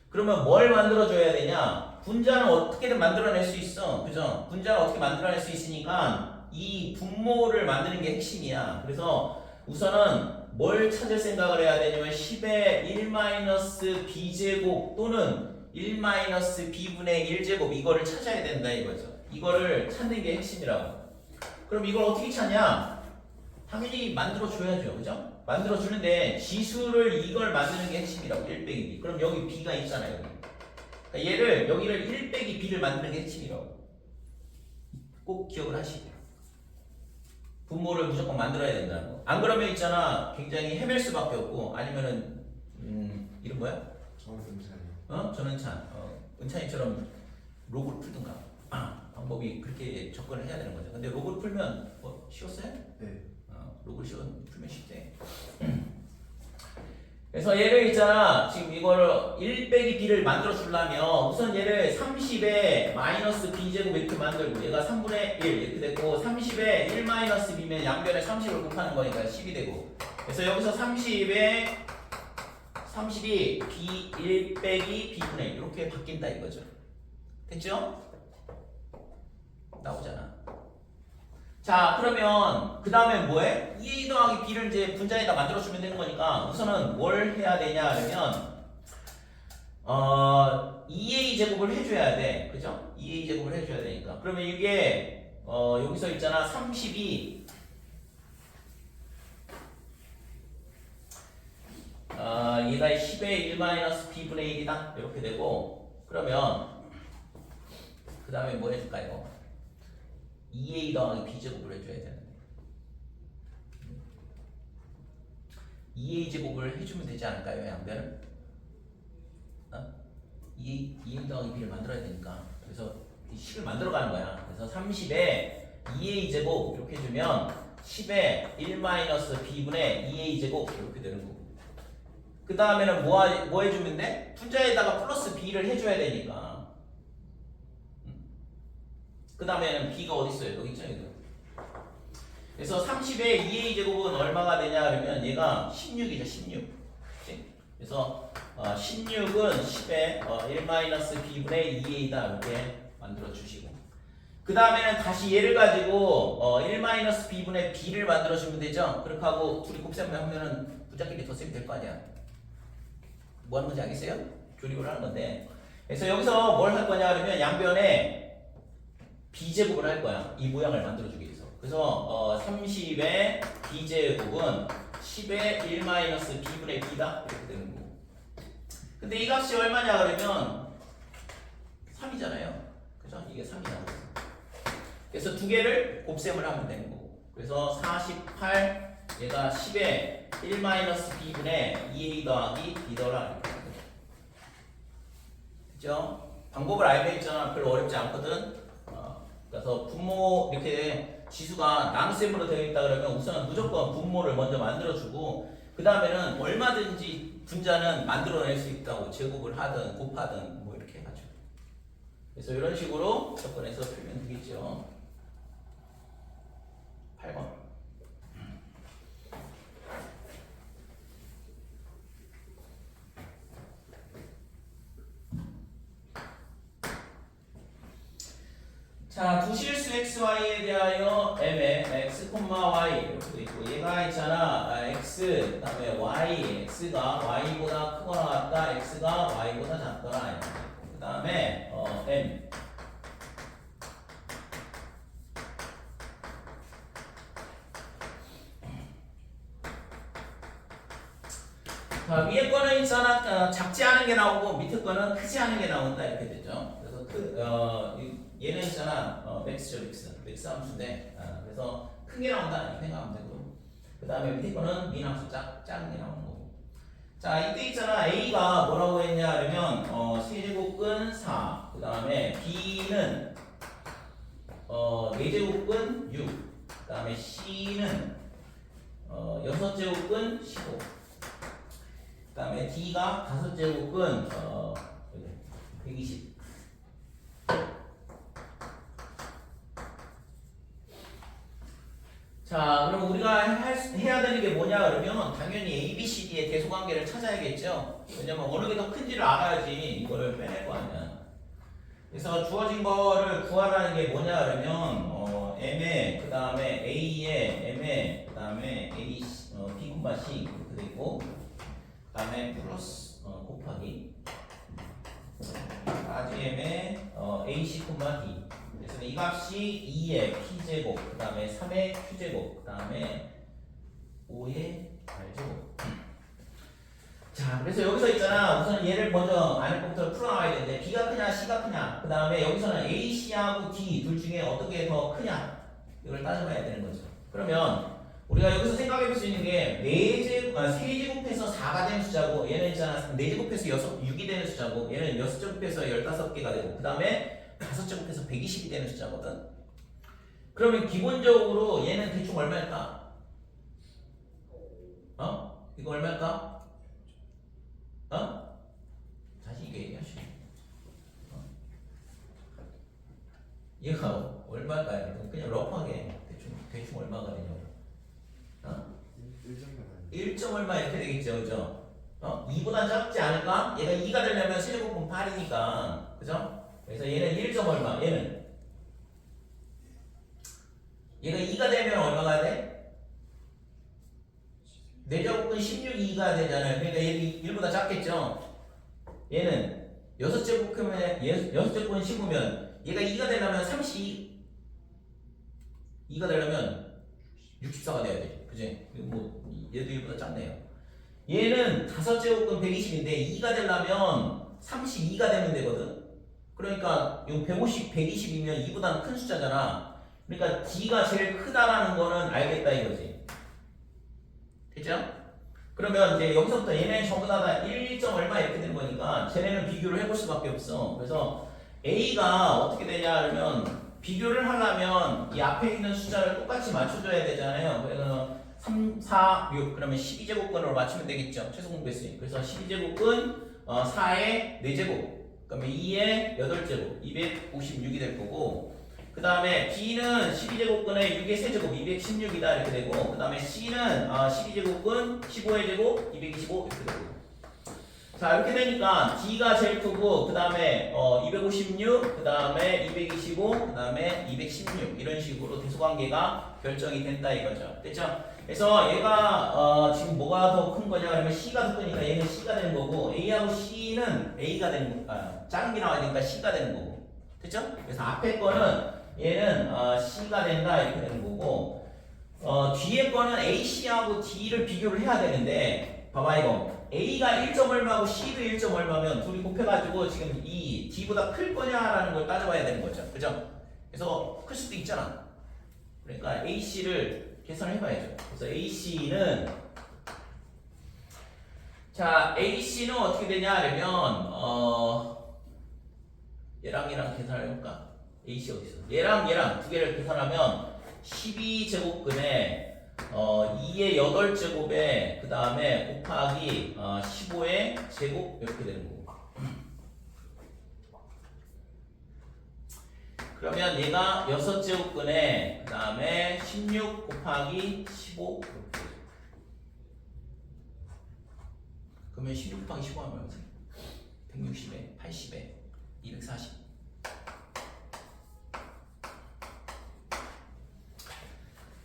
그러면 뭘 만들어줘야 되냐? 분자는 어떻게든 만들어낼 수 있어. 그죠? 분자를 어떻게 만들어낼 수 있으니까 이 분모를 만드는 게 핵심이야. 그래서 우선은 뭘 찾을 생각을 해야 되냐면 10의 1-b제곱 또는 1-b분의 1제곱 이거를 찾아야 된다 이거죠. 이거를 찾는 게 핵심이라고. 그럼 이걸 어떻게 찾냐? 당연히 만들어줘야죠. 그죠? 만들어주는데 지수를 이걸 만드는 게 핵심이라고. 1 빼기 b. 그럼 여기 b가 있잖아요. 여기. 그러니까 얘를 여기를 1 빼기 b를 만드는 게 핵심이라고. 꼭 기억을 하시고. 분모를 무조건 만들어야 된다는 거. 안 그러면 있잖아. 굉장히 헤맬 수밖에 없고 아니면은 이름 뭐야? 저는 은찬이요. 전은찬. 은찬이처럼 로그를 풀든가. 방법이 그렇게 접근을 해야 되는 거죠. 근데 로그를 풀면 쉬웠어요? 네. 로그를 풀면 쉽대. 그래서 얘를 있잖아. 지금 이거를 1 빼기 b를 만들어 주려면 우선 얘를 30에 마이너스 b제곱 이렇게 만들고 얘가 3분의 1 이렇게 됐고 30에 1 마이너스 b면 양변에 30을 곱하는 거니까 10이 되고 그래서 여기서 30이 b 1 빼기 b분의 1 이렇게 바뀐다 이거죠. 됐죠? 나오잖아. 자 그러면 그 다음에 뭐해? 2a 더하기 b를 이제 분자에다 만들어주면 되는 거니까 우선은 뭘 해야 되냐 그러면 2a 제곱을 해줘야 돼. 그죠? 2a 제곱을 해줘야 되니까 그러면 이게 여기서 있잖아 30이 얘가 10의 1-b분의 1이다 이렇게 되고 그러면 그 다음에 뭐 해줄까요? 2a 더하기 b제곱을 해줘야 되는데 2a 제곱을 해주면 되지 않을까요? 양변을 2a 더하기 b를 만들어야 되니까 그래서 이 식을 만들어가는 거야. 그래서 30에 2a 제곱 이렇게 해주면 10에 1-b분의 2a 제곱 이렇게 되는 거고 그 다음에는 뭐 해주면 돼? 분자에다가 플러스 b를 해줘야 되니까 그 다음에는 b가 어디 있어요? 여기 있잖아요. 그래서 30의 2a 제곱은 얼마가 되냐 그러면 얘가 16이죠. 16. 그치? 그래서 16은 10의 1-b분의 2a다 이렇게 만들어 주시고 그 다음에는 다시 얘를 가지고 1-b분의 b를 만들어 주면 되죠. 그렇게 하고 둘이 곱셈을 하면은 분자끼리 덧셈이 될 거 아니야. 뭐 하는 건지 알겠어요? 조립을 하는 건데 그래서 여기서 뭘 할 거냐 그러면 양변에 b제곱을 할 거야. 이 모양을 만들어주기 위해서. 그래서 30의 b제곱은 10의 1-b분의 b다 이렇게 되는 거고. 근데 이 값이 얼마냐 그러면 3이잖아요. 그죠? 이게 3이 나오죠. 그래서 두 개를 곱셈을 하면 되는 거고. 그래서 48 얘가 10의 1-b분의 2a 더하기 b더라 이렇게 되는 거죠. 그죠? 방법을 알면 있잖아. 별로 어렵지 않거든. 그래서 분모 이렇게 지수가 나눗셈으로 되어 있다 그러면 우선 무조건 분모를 먼저 만들어주고 그 다음에는 얼마든지 분자는 만들어낼 수 있다고 제곱을 하든 곱하든 뭐 이렇게 해가지고 그래서 이런 식으로 접근해서 풀면 되겠죠. 8번 자, 두 실수 xy에 대하여 m의 x, y 이렇게 돼 있고 얘가 있잖아 x 그 다음에 y x가 y보다 크거나 같다 x가 y보다 작거나 이렇게 있고 그 다음에 m 자, 위에 거는 있잖아 작지 않은 게 나오고 밑에 거는 크지 않은 게 나온다 이렇게 되죠. 그래서 얘는 있잖아 맥스죠. 맥스 함수인데 그래서 큰 게 나온다 이렇게 생각하면 되고 그 다음에 밑에 거는 민 함수 작은 게 나오는 거고 자 이때 있잖아 a가 뭐라고 했냐 그러면 세제곱근 4 그 다음에 b는 4제곱은 15. 그 다음에 D가 5제곱은 120. 자, 그럼 우리가 해야 되는 게 뭐냐 그러면 당연히 A, B, C, D의 대소관계를 찾아야겠죠. 왜냐면 어느 게 더 큰지를 알아야지 이거를 빼낼 거 아니야. 그래서 주어진 거를 구하라는 게 뭐냐 그러면 M에 그 다음에 A에 M에 그 다음에 A, B, C 이렇게 되고 그 다음에 플러스 곱하기 RGM에 AC, D. 그래서 이 값이 2의 P제곱, 그 다음에 3의 Q제곱, 그 다음에 5의 R제곱. 자, 그래서 여기서 있잖아. 우선 얘를 먼저 안에 것부터 풀어나가야 되는데 B가 크냐, C가 크냐. 그 다음에 여기서는 A, C하고 D 둘 중에 어떤 게 더 크냐. 이걸 따져봐야 되는 거죠. 그러면 우리가 여기서 생각해 볼 수 있는 게 3제곱해서 4가 되는 숫자고 얘는 있잖아 4제곱해서 6이 되는 숫자고 얘는 6제곱해서 15개가 되고 그 다음에 5제곱해서 120이 되는 숫자거든. 그러면 기본적으로 얘는 대충 얼마일까? 이거 얼마일까? 다시 이게 얘기하시오. 얘가 얼마일까요? 그냥 러프하게 대충 얼마가 되냐고. 1점 얼마 이렇게 되겠죠, 그죠? 2보다 작지 않을까? 얘가 2가 되려면 세제곱은 8이니까, 그죠? 그래서 얘는 1점 얼마, 얘가 2가 되면 얼마가 돼? 4제곱은 16이 2가 되잖아요. 그러니까 얘는 1보다 작겠죠? 얘는 6제곱이면 6제곱은 15면 얘가 2가 되려면 32가 되려면 64가 돼야 돼. 그지? 뭐 얘도 1보다 작네요. 얘는 5제곱은 120인데 2가 되려면 32가 되면 되거든. 그러니까 요 150, 120이면 2보다는 큰 숫자잖아. 그러니까 D가 제일 크다라는 거는 알겠다 이거지. 됐죠? 그러면 이제 여기서부터 얘네 전부 다 1점 얼마 이렇게 되는 거니까 쟤네는 비교를 해볼 수밖에 없어. 그래서 A가 어떻게 되냐 그러면 비교를 하려면 이 앞에 있는 숫자를 똑같이 맞춰줘야 되잖아요. 그래서 3, 4, 6 그러면 12제곱근으로 맞추면 되겠죠. 최소 공부했으니. 그래서 12제곱은 4의 4제곱 그러면 2의 8제곱 256이 될 거고 그 다음에 B는 12제곱근에 6의 세제곱 216이다 이렇게 되고 그 다음에 C는 12제곱근 15의 제곱 225 이렇게 되고 자 이렇게 되니까 D가 제일 크고 그 다음에 256, 그 다음에 225, 그 다음에 216 이런 식으로 대소관계가 결정이 된다 이거죠. 됐죠? 그래서 얘가 지금 뭐가 더 큰 거냐 그러면 C가 더 크니까 얘는 C가 되는 거고 A하고 C는 A가 되는 거 작은 게 나와야 되니까 C가 되는 거고 됐죠? 그래서 앞에 거는 얘는 C가 된다 이렇게 되는 거고 뒤에 거는 A, C하고 D를 비교를 해야 되는데 봐봐 이거 A가 1점 얼마고 C도 1점 얼마면 둘이 곱해가지고 지금 이 D보다 클 거냐라는 걸 따져봐야 되는 거죠. 그죠? 그래서 클 수도 있잖아. 그러니까 AC를 계산을 해봐야죠. 그래서 AC는 자 AC는 어떻게 되냐 그러면 얘랑 계산을 해볼까? AC 어디 있어? 얘랑 두 개를 계산하면 12제곱근에 2의 8제곱에 그 다음에 곱하기 15의 제곱 이렇게 되는 거고 그러면 얘가 6제곱근에 그 다음에 16 곱하기 15 이렇게 되죠. 그러면 16 곱하기 15 하면 얼마지? 160에 80에 240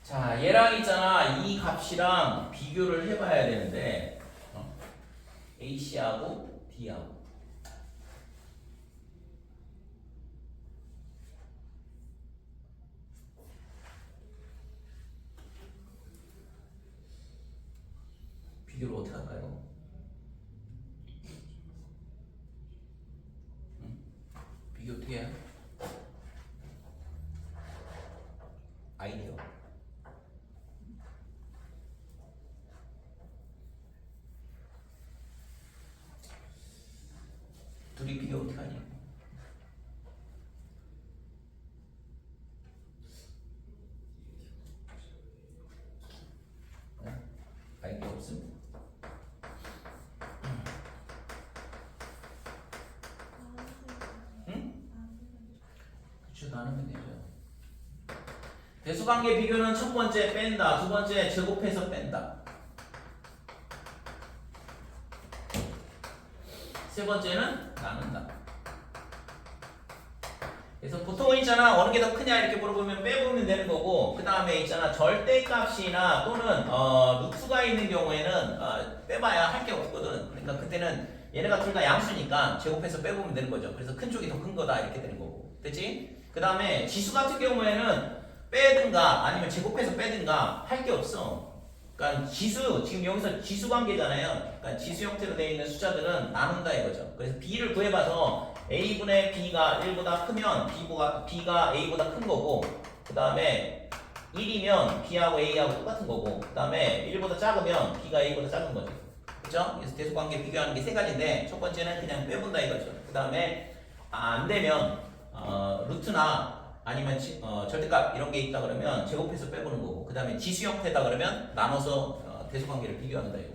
자, 얘랑 있잖아. 이 값이랑 비교를 해봐야 되는데 AC하고 D하고 비교를 어떻게 할까요? 비교 어떻게 해요? 아이디어 둘이 비교 어떻게 하냐? 아이디어 없어. 나누면 되죠. 대수관계 비교는 첫 번째 뺀다, 두 번째 제곱해서 뺀다. 세 번째는 나눈다. 그래서 보통은 있잖아 어느 게 더 크냐 이렇게 물어보면 빼보면 되는 거고 그 다음에 있잖아 절대값이나 또는 루트가 있는 경우에는 빼봐야 할 게 없거든. 그러니까 그때는 얘네가 둘 다 양수니까 제곱해서 빼보면 되는 거죠. 그래서 큰 쪽이 더 큰 거다 이렇게 되는 거고, 됐지? 그 다음에 지수 같은 경우에는 빼든가 아니면 제곱해서 빼든가 할 게 없어. 그러니까 지수 지금 여기서 지수 관계잖아요. 그러니까 지수 형태로 되어 있는 숫자들은 나눈다 이거죠. 그래서 b를 구해봐서 a분의 b가 1보다 크면 b가 a보다 큰 거고, 그 다음에 1이면 b하고 a하고 똑같은 거고, 그 다음에 1보다 작으면 b가 a보다 작은 거죠. 그렇죠? 그래서 대수관계 비교하는 게 세 가지인데 첫 번째는 그냥 빼본다 이거죠. 그 다음에 안 되면 루트나 아니면 절대값 이런 게 있다 그러면 제곱해서 빼보는 거고, 그 다음에 지수 형태다 그러면 나눠서 대수관계를 비교한다 이거.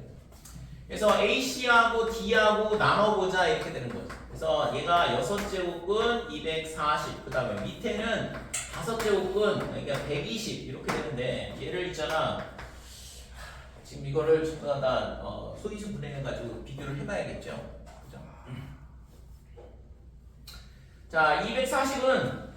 그래서 AC하고 D하고 나눠보자 이렇게 되는 거죠. 그래서 얘가 6제곱근 240, 그 다음에 밑에는 5제곱근 그러니까 120 이렇게 되는데 얘를 있잖아 지금 이거를 전부 다 소인수 분해해가지고 비교를 해봐야겠죠. 그죠? 자, 240은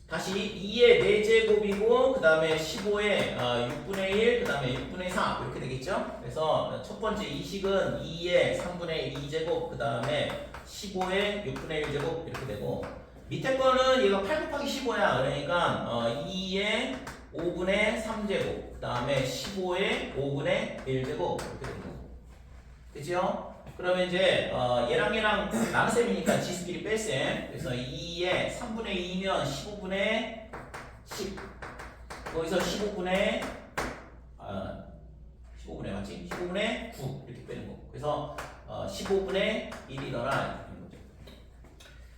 다시 2의 4제곱이고 그 다음에 15의 6분의 1, 그 다음에 6분의 4 이렇게 되겠죠? 그래서 첫 번째 이식은 2의 3분의 2제곱, 그 다음에 15의 6분의 1제곱 이렇게 되고, 밑에 거는 얘가 8 곱하기 15야. 그러니까 2의 5분의 3제곱, 그 다음에 15의 5분의 1제곱 이렇게 되는 거고, 그죠? 그러면 이제 얘랑 나눗셈이니까 지수끼리 뺄셈. 그래서 2의 3분의 2면 15분의 10, 거기서 15분의 맞지? 15분의 9 이렇게 빼는 거고, 그래서 15분의 1이더라.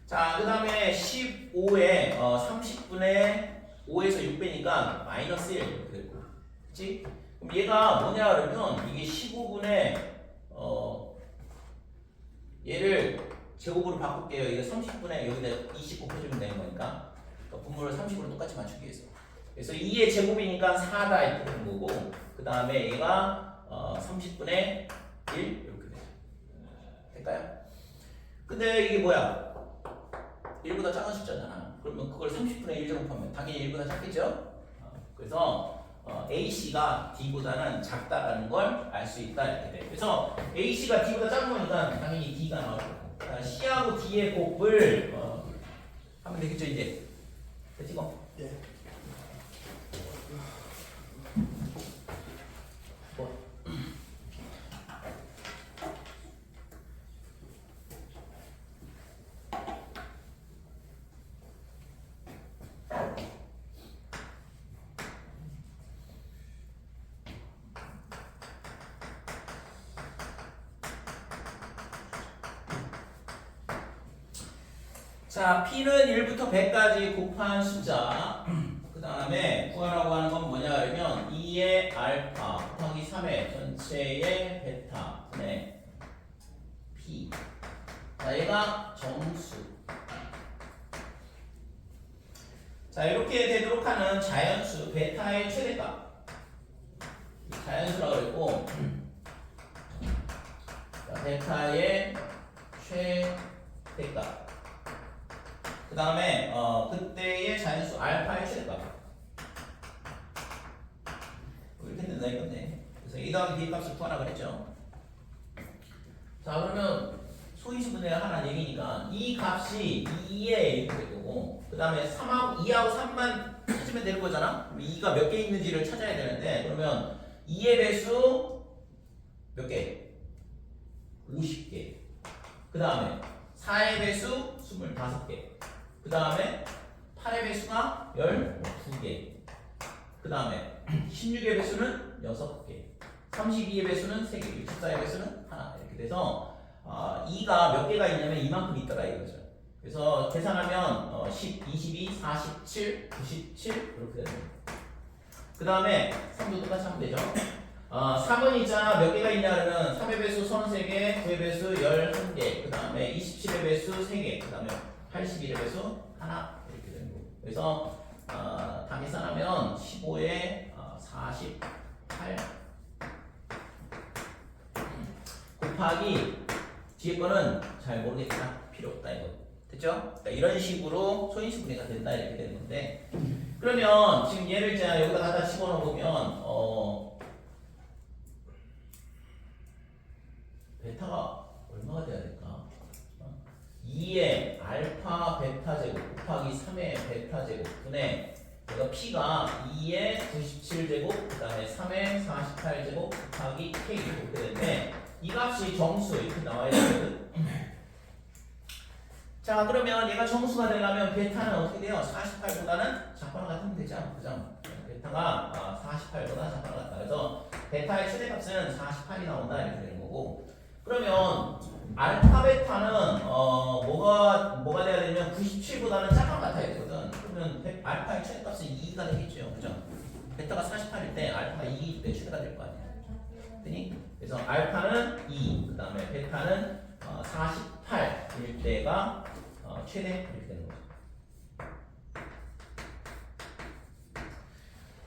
자, 그 다음에 15에 30분의 5에서 6 빼니까 마이너스 1 이렇게 되고, 그치? 그럼 얘가 뭐냐 그러면 이게 15분의 얘를 제곱으로 바꿀게요. 이거 30분의 여기다 20 곱해주면 되는 거니까, 그러니까 분모를 30으로 똑같이 맞추기 위해서. 그래서 2의 제곱이니까 4다 이렇게 되는 거고, 그 다음에 얘가 30분의 1 이렇게 돼요. 될까요? 근데 이게 뭐야? 1보다 작은 숫자잖아. 그러면 그걸 30분의 1 제곱하면 당연히 1보다 작겠죠? 그래서 AC가 D보다는 작다라는 걸 알 수 있다 이렇게 돼. 그래서 AC가 D보다 작은 거니까 당연히 D가 나오고, C하고 D의 곱을 하면 되겠죠 이제. 됐지 뭐? 예. 자, P는 1부터 100까지 곱한 숫자. 그 다음에 구하라고 하는 건 뭐냐 그러면 2의 알파 곱하기 3의 전체의 베타 분의 P. 자, 얘가 정수. 자, 이렇게 되도록 하는 자연수 베타의 최대값. 자연수라고 그랬고, 자, 베타의 최대값. 그 다음에 그때의 자연수 알파의 최대값 이렇게 된다 이건데, 그래서 A 더하기 B 값을 구하라 그랬죠. 자, 그러면 소인수 분해를 하라는 얘기니까 이 값이 2에 이렇게 될 거고, 그 다음에 2하고 3만 찾으면 되는 거잖아. 그럼 2가 몇 개 있는지를 찾아야 되는데, 그러면 2의 배수 몇 개? 50개. 그 다음에 4의 배수 25개. 그 다음에 8의 배수가 12개. 그 다음에 16의 배수는 6개. 32의 배수는 3개. 64의 배수는 하나. 이렇게 돼서 2가 몇 개가 있냐면 이만큼 있더라 이거죠. 그래서 계산하면 10, 22, 47, 97 이렇게 되는 거예요. 그 다음에 3도 똑같이 하면 되죠. 3은 있잖아 몇 개가 있냐 그러면 3의 배수 33개, 9의 배수 11개, 그 다음에 27의 배수 3개, 그 다음에 81의 배수 하나 이렇게 되는 거고. 그래서 다 계산하면 15에 48 곱하기 뒤에 거는 잘 모르겠다. 필요 없다 이거. 됐죠? 그러니까 이런 식으로 소인수 분해가 된다 이렇게 되는 건데 그러면 지금 얘를 제가 여기다 갖다 집어넣어 보면 베타가 얼마가 돼야 될까? 2의 알파 베타 제곱 곱하기 3의 베타 제곱 분의 내가 P가 2의 97제곱 그 다음에 3의 48제곱 곱하기 K 이렇게 되는데 이 값이 정수 이렇게 나와야 되거든. 자 그러면 얘가 정수가 되려면 베타는 어떻게 돼요? 48보다는 작거나 같으면 되죠. 그죠? 베타가 48보다 작거나 같다. 그래서 베타의 최대값은 48이 나온다 이렇게 되는 거고 그러면 알파 베타는 뭐가 돼야 되냐면 97보다는 작거나 같아야 되거든. 그러면 알파의 최대값은 2가 되겠죠. 그죠? 베타가 48일 때 알파가 2일 때 최대가 될 거 아니야. 됐니? 그래서 알파는 2, 그 다음에 베타는 48일 때가 최대 이렇게 되는 거죠.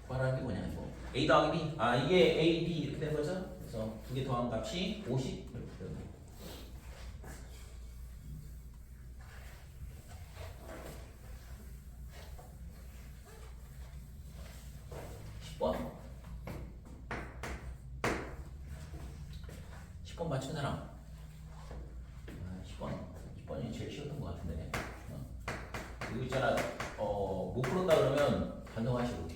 구하라는 게 뭐냐 이거 A 더하기 B 이게 A, B 이렇게 되는 거죠. 그래서 두 개 더한 값이 50 이렇게 되는 거죠. 10번 10번 맞춘 사람 10번이 제일 쉬웠던 것 같은데 이거 있잖아 못 풀었다 그러면 반성하시고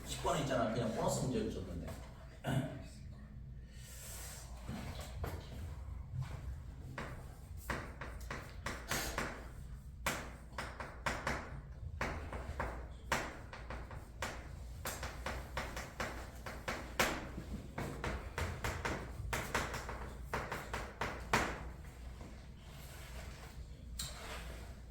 10번은 있잖아 그냥 보너스 문제를 줬는데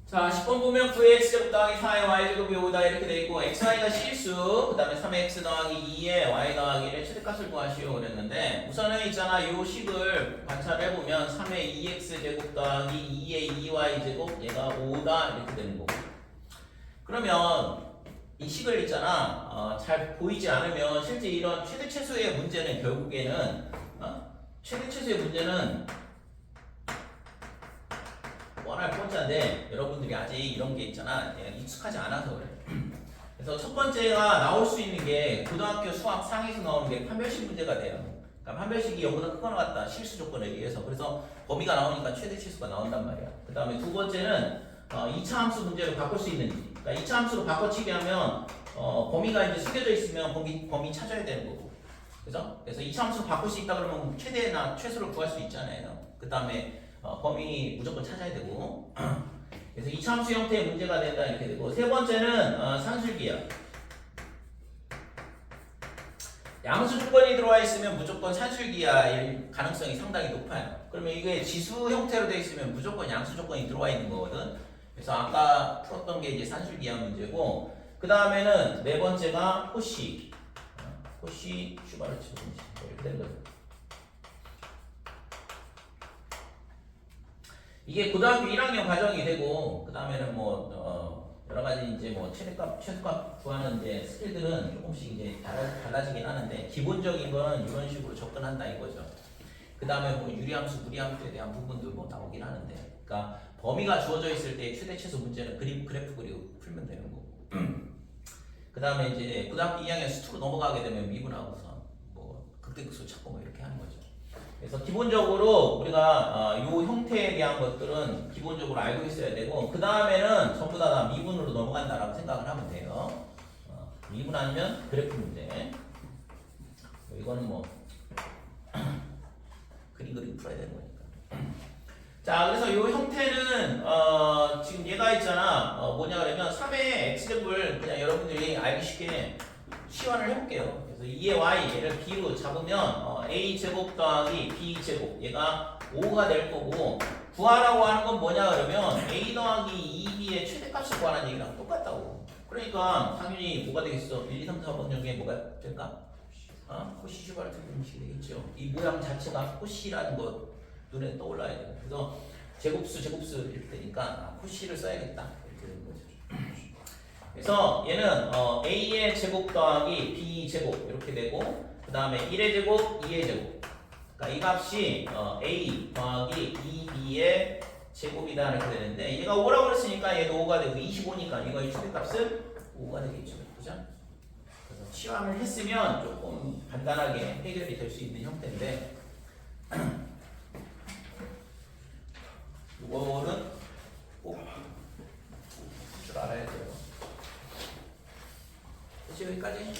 자, 10번 보면 9x제곱 더하기 4의 y제곱이 5다 이렇게 돼 있고 xy가 실수 그 다음에 3x 더하기 2의 y 더하기 1의 최대값을 구하시오 그랬는데 우선은 있잖아 요 식을 관찰해보면 3의 2x제곱 더하기 2의 2y제곱 얘가 5다 이렇게 되는 거고 그러면 이 식을 있잖아 잘 보이지 않으면 실제 이런 최대 최소의 문제는 결국에는 최대 최소의 문제는 뻔할 뻔짠데 여러분들이 아직 이런 게 있잖아 익숙하지 않아서 그래. 그래서 첫 번째가 나올 수 있는 게 고등학교 수학 상에서 나오는 게 판별식 문제가 돼요. 그러니까 판별식이 0보다 크거나 같다 실수 조건에 의해서 그래서 범위가 나오니까 최대 치수가 나온단 말이야. 그 다음에 두 번째는 2차 함수 문제로 바꿀 수 있는지. 그러니까 2차 함수로 바꿔치기 하면 범위가 이제 숨겨져 있으면 범위 찾아야 되는 거고. 그죠? 그래서 2차 함수로 바꿀 수 있다 그러면 최대나 최소를 구할 수 있잖아요. 그 다음에 범위 무조건 찾아야 되고 그래서 2차 함수 형태의 문제가 된다 이렇게 되고 세 번째는 산술기야. 양수 조건이 들어와 있으면 무조건 산술기야일 가능성이 상당히 높아요. 그러면 이게 지수 형태로 되어 있으면 무조건 양수 조건이 들어와 있는 거거든. 그래서 아까 풀었던 게 이제 산술기야 문제고 그 다음에는 네 번째가 코시 슈바르츠 문제 이렇게 되는 거죠. 이게 고등학교 1학년 과정이 되고 그 다음에는 뭐 여러 가지 이제 뭐 최대값, 최소값 구하는 이제 스킬들은 조금씩 이제 달라지긴 하는데 기본적인 거는 이런 식으로 접근한다 이거죠. 그 다음에 뭐 유리함수, 무리함수에 대한 부분도 뭐 나오긴 하는데, 그러니까 범위가 주어져 있을 때 최대 최소 문제는 그래프 그리고 풀면 되는 거고. 그 다음에 이제 고등학교 2학년 수투로 넘어가게 되면 미분하고서 뭐 극대극소 찾고 뭐 이렇게 하는 거죠. 그래서 기본적으로 우리가 이 형태에 대한 것들은 기본적으로 알고 있어야 되고 그 다음에는 전부 다 미분으로 넘어간다라고 생각을 하면 돼요. 미분 아니면 그래프 문제. 이거는 뭐 그림 풀어야 되는 거니까. 자, 그래서 이 형태는 지금 얘가 있잖아. 뭐냐 그러면 3의 x제곱을 그냥 여러분들이 알기 쉽게 시환을 해볼게요. 그래서 2의 y 얘를 b로 잡으면 a제곱 더하기 b제곱 얘가 5가 될 거고 구하라고 하는 건 뭐냐 그러면 a 더하기 2b의 최대값을 구하는 얘기랑 똑같다고. 그러니까 당연히 뭐가 되겠어? 1, 2, 3, 4번 중에 뭐가 될까? 코시 슈바르트 방식이 되겠죠. 이 모양 자체가 코시라는 것 눈에 떠올라야 돼요. 그래서 제곱수 이렇게 되니까 코시를 써야겠다 이렇게 되는 거죠. 그래서 얘는 a의 제곱 더하기 b 제곱 이렇게 되고 그 다음에 1의 제곱 2의 제곱 그러니까 이 값이 a 더하기 2b의 제곱이다 이렇게 되는데 얘가 5라고 그랬으니까 얘도 5가 되고 25니까 이거의 최대값은 5가 되겠죠. 그죠? 그래서 치환을 했으면 조금 간단하게 해결이 될 수 있는 형태인데 이거는 꼭 줄 알아야 돼요. 그치 여기까지?